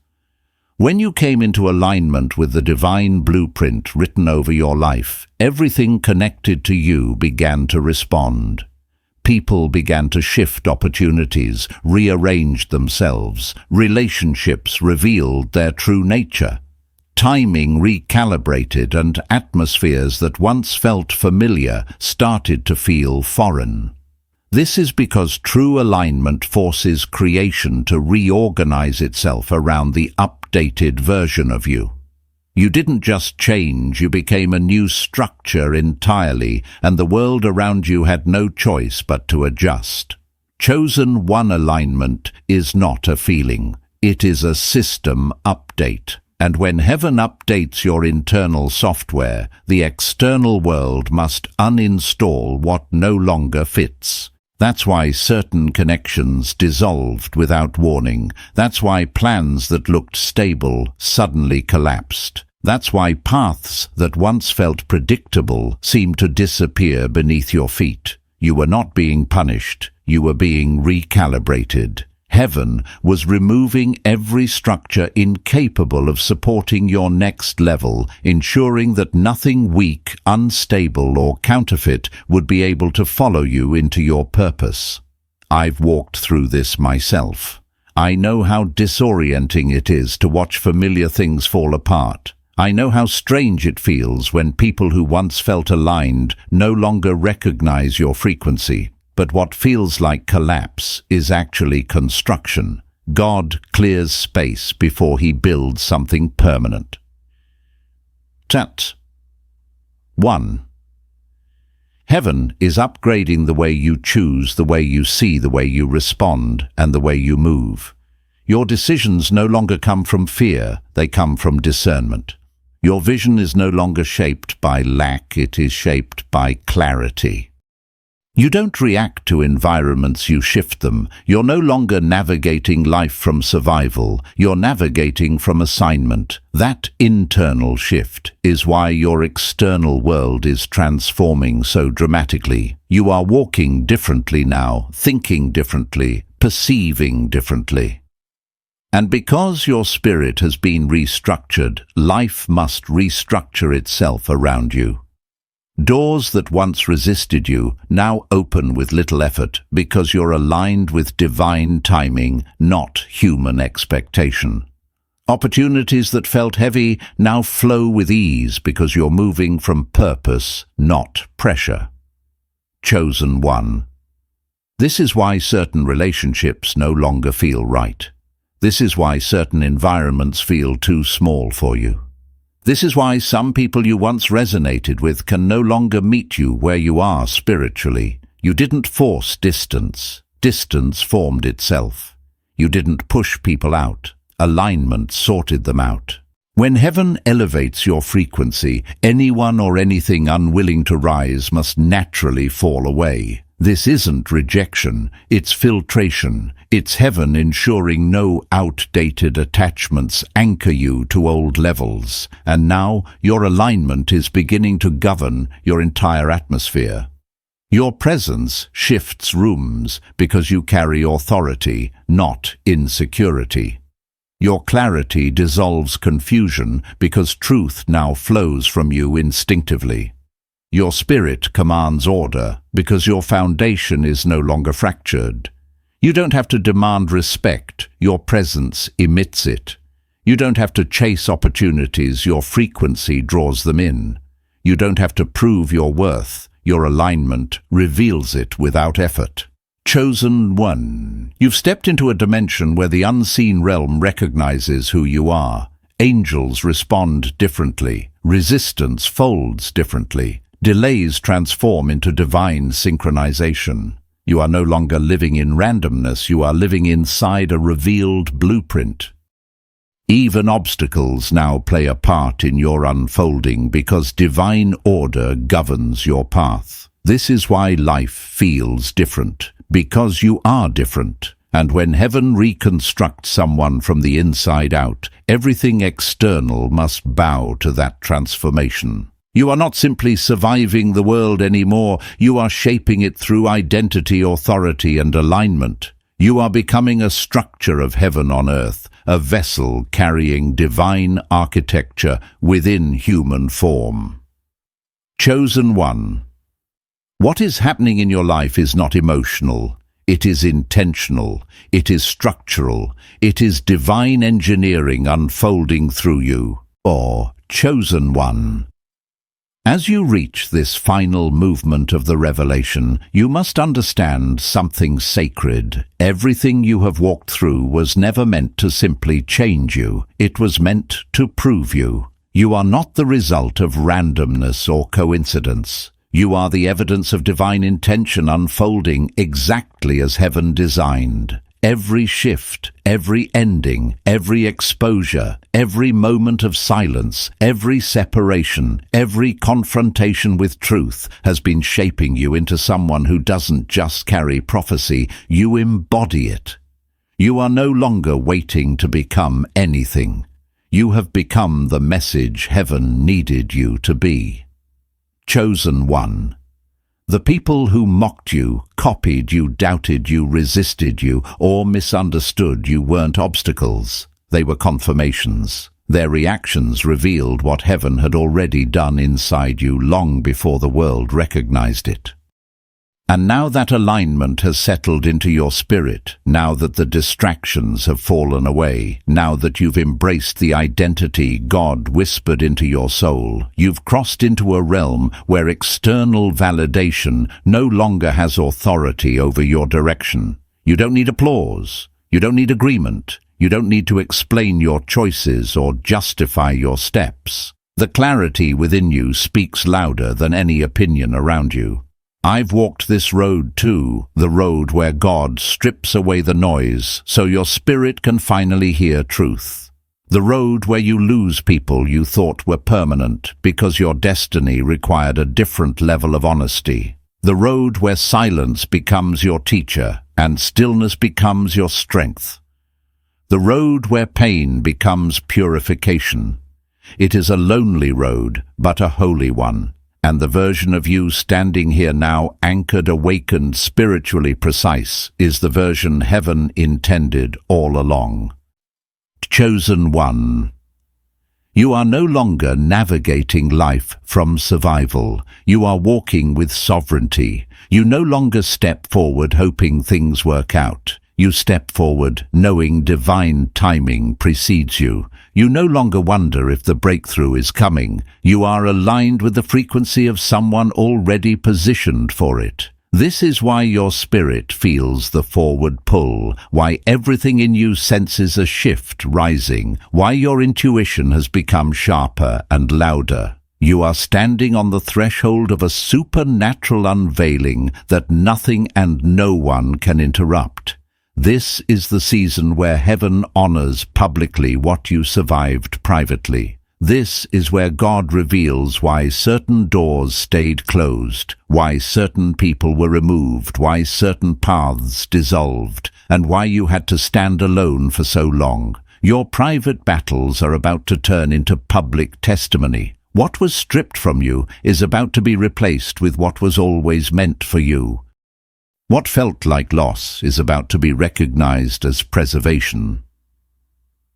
When you came into alignment with the divine blueprint written over your life, everything connected to you began to respond. People began to shift opportunities, rearrange themselves. Relationships revealed their true nature. Timing recalibrated, and atmospheres that once felt familiar started to feel foreign. This is because true alignment forces creation to reorganize itself around the updated version of you. You didn't just change, you became a new structure entirely, and the world around you had no choice but to adjust. Chosen one alignment is not a feeling, it is a system update. And when heaven updates your internal software, the external world must uninstall what no longer fits. That's why certain connections dissolved without warning. That's why plans that looked stable suddenly collapsed. That's why paths that once felt predictable seemed to disappear beneath your feet. You were not being punished, you were being recalibrated. Heaven was removing every structure incapable of supporting your next level, ensuring that nothing weak, unstable, or counterfeit would be able to follow you into your purpose. I've walked through this myself. I know how disorienting it is to watch familiar things fall apart. I know how strange it feels when people who once felt aligned no longer recognize your frequency. But what feels like collapse is actually construction. God clears space before he builds something permanent. 1. Heaven is upgrading the way you choose, the way you see, the way you respond, and the way you move. Your decisions no longer come from fear, they come from discernment. Your vision is no longer shaped by lack, it is shaped by clarity. You don't react to environments, you shift them. You're no longer navigating life from survival, you're navigating from assignment. That internal shift is why your external world is transforming so dramatically. You are walking differently now, thinking differently, perceiving differently. And because your spirit has been restructured, life must restructure itself around you. Doors that once resisted you now open with little effort because you're aligned with divine timing, not human expectation. Opportunities that felt heavy now flow with ease because you're moving from purpose, not pressure. Chosen one. This is why certain relationships no longer feel right. This is why certain environments feel too small for you. This is why some people you once resonated with can no longer meet you where you are spiritually. You didn't force distance. Distance formed itself. You didn't push people out. Alignment sorted them out. When heaven elevates your frequency, anyone or anything unwilling to rise must naturally fall away. This isn't rejection, it's filtration. It's heaven ensuring no outdated attachments anchor you to old levels. And now your alignment is beginning to govern your entire atmosphere. Your presence shifts rooms because you carry authority, not insecurity. Your clarity dissolves confusion because truth now flows from you instinctively. Your spirit commands order because your foundation is no longer fractured. You don't have to demand respect, your presence emits it. You don't have to chase opportunities, your frequency draws them in. You don't have to prove your worth, your alignment reveals it without effort. Chosen one. You've stepped into a dimension where the unseen realm recognizes who you are. Angels respond differently. Resistance folds differently. Delays transform into divine synchronization. You are no longer living in randomness, you are living inside a revealed blueprint. Even obstacles now play a part in your unfolding because divine order governs your path. This is why life feels different, because you are different. And when heaven reconstructs someone from the inside out, everything external must bow to that transformation. You are not simply surviving the world anymore, you are shaping it through identity, authority, and alignment. You are becoming a structure of heaven on earth, a vessel carrying divine architecture within human form. Chosen one. What is happening in your life is not emotional. It is intentional. It is structural. It is divine engineering unfolding through you. Or chosen one. As you reach this final movement of the revelation, you must understand something sacred. Everything you have walked through was never meant to simply change you. It was meant to prove you. You are not the result of randomness or coincidence. You are the evidence of divine intention unfolding exactly as heaven designed. Every shift, every ending, every exposure, every moment of silence, every separation, every confrontation with truth has been shaping you into someone who doesn't just carry prophecy, you embody it. You are no longer waiting to become anything. You have become the message heaven needed you to be. Chosen one. The people who mocked you, copied you, doubted you, resisted you, or misunderstood you weren't obstacles. They were confirmations. Their reactions revealed what heaven had already done inside you long before the world recognized it. And now that alignment has settled into your spirit, now that the distractions have fallen away, now that you've embraced the identity God whispered into your soul, you've crossed into a realm where external validation no longer has authority over your direction. You don't need applause. You don't need agreement. You don't need to explain your choices or justify your steps. The clarity within you speaks louder than any opinion around you. I've walked this road too, the road where God strips away the noise so your spirit can finally hear truth. The road where you lose people you thought were permanent because your destiny required a different level of honesty. The road where silence becomes your teacher and stillness becomes your strength. The road where pain becomes purification. It is a lonely road, but a holy one. And the version of you standing here now, anchored, awakened, spiritually precise, is the version heaven intended all along. Chosen one. You are no longer navigating life from survival. You are walking with sovereignty. You no longer step forward hoping things work out. You step forward knowing divine timing precedes you. You no longer wonder if the breakthrough is coming. You are aligned with the frequency of someone already positioned for it. This is why your spirit feels the forward pull, why everything in you senses a shift rising, why your intuition has become sharper and louder. You are standing on the threshold of a supernatural unveiling that nothing and no one can interrupt. This is the season where heaven honors publicly what you survived privately. This is where God reveals why certain doors stayed closed, why certain people were removed, why certain paths dissolved, and why you had to stand alone for so long. Your private battles are about to turn into public testimony. What was stripped from you is about to be replaced with what was always meant for you. What felt like loss is about to be recognized as preservation.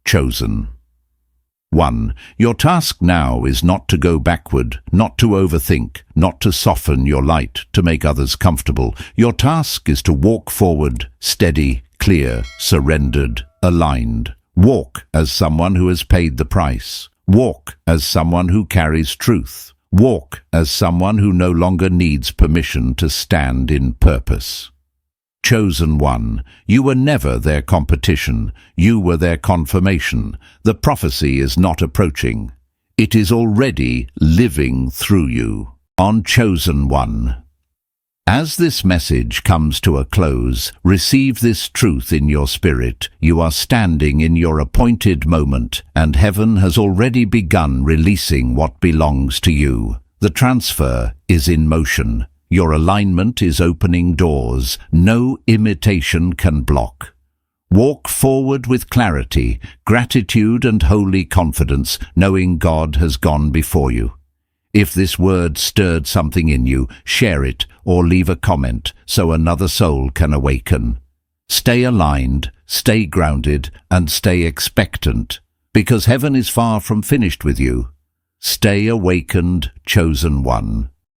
Chosen. 1. Your task now is not to go backward, not to overthink, not to soften your light to make others comfortable. Your task is to walk forward, steady, clear, surrendered, aligned. Walk as someone who has paid the price. Walk as someone who carries truth. Walk as someone who no longer needs permission to stand in purpose. chosen one. You were never their competition. You were their confirmation. The prophecy is not approaching. It is already living through you. On chosen one. As this message comes to a close, receive this truth in your spirit. You are standing in your appointed moment, and heaven has already begun releasing what belongs to you. The transfer is in motion. Your alignment is opening doors no imitation can block. Walk forward with clarity, gratitude and holy confidence, knowing God has gone before you. If this word stirred something in you, share it or leave a comment so another soul can awaken. Stay aligned, stay grounded, and stay expectant, because heaven is far from finished with you. Stay awakened, chosen one.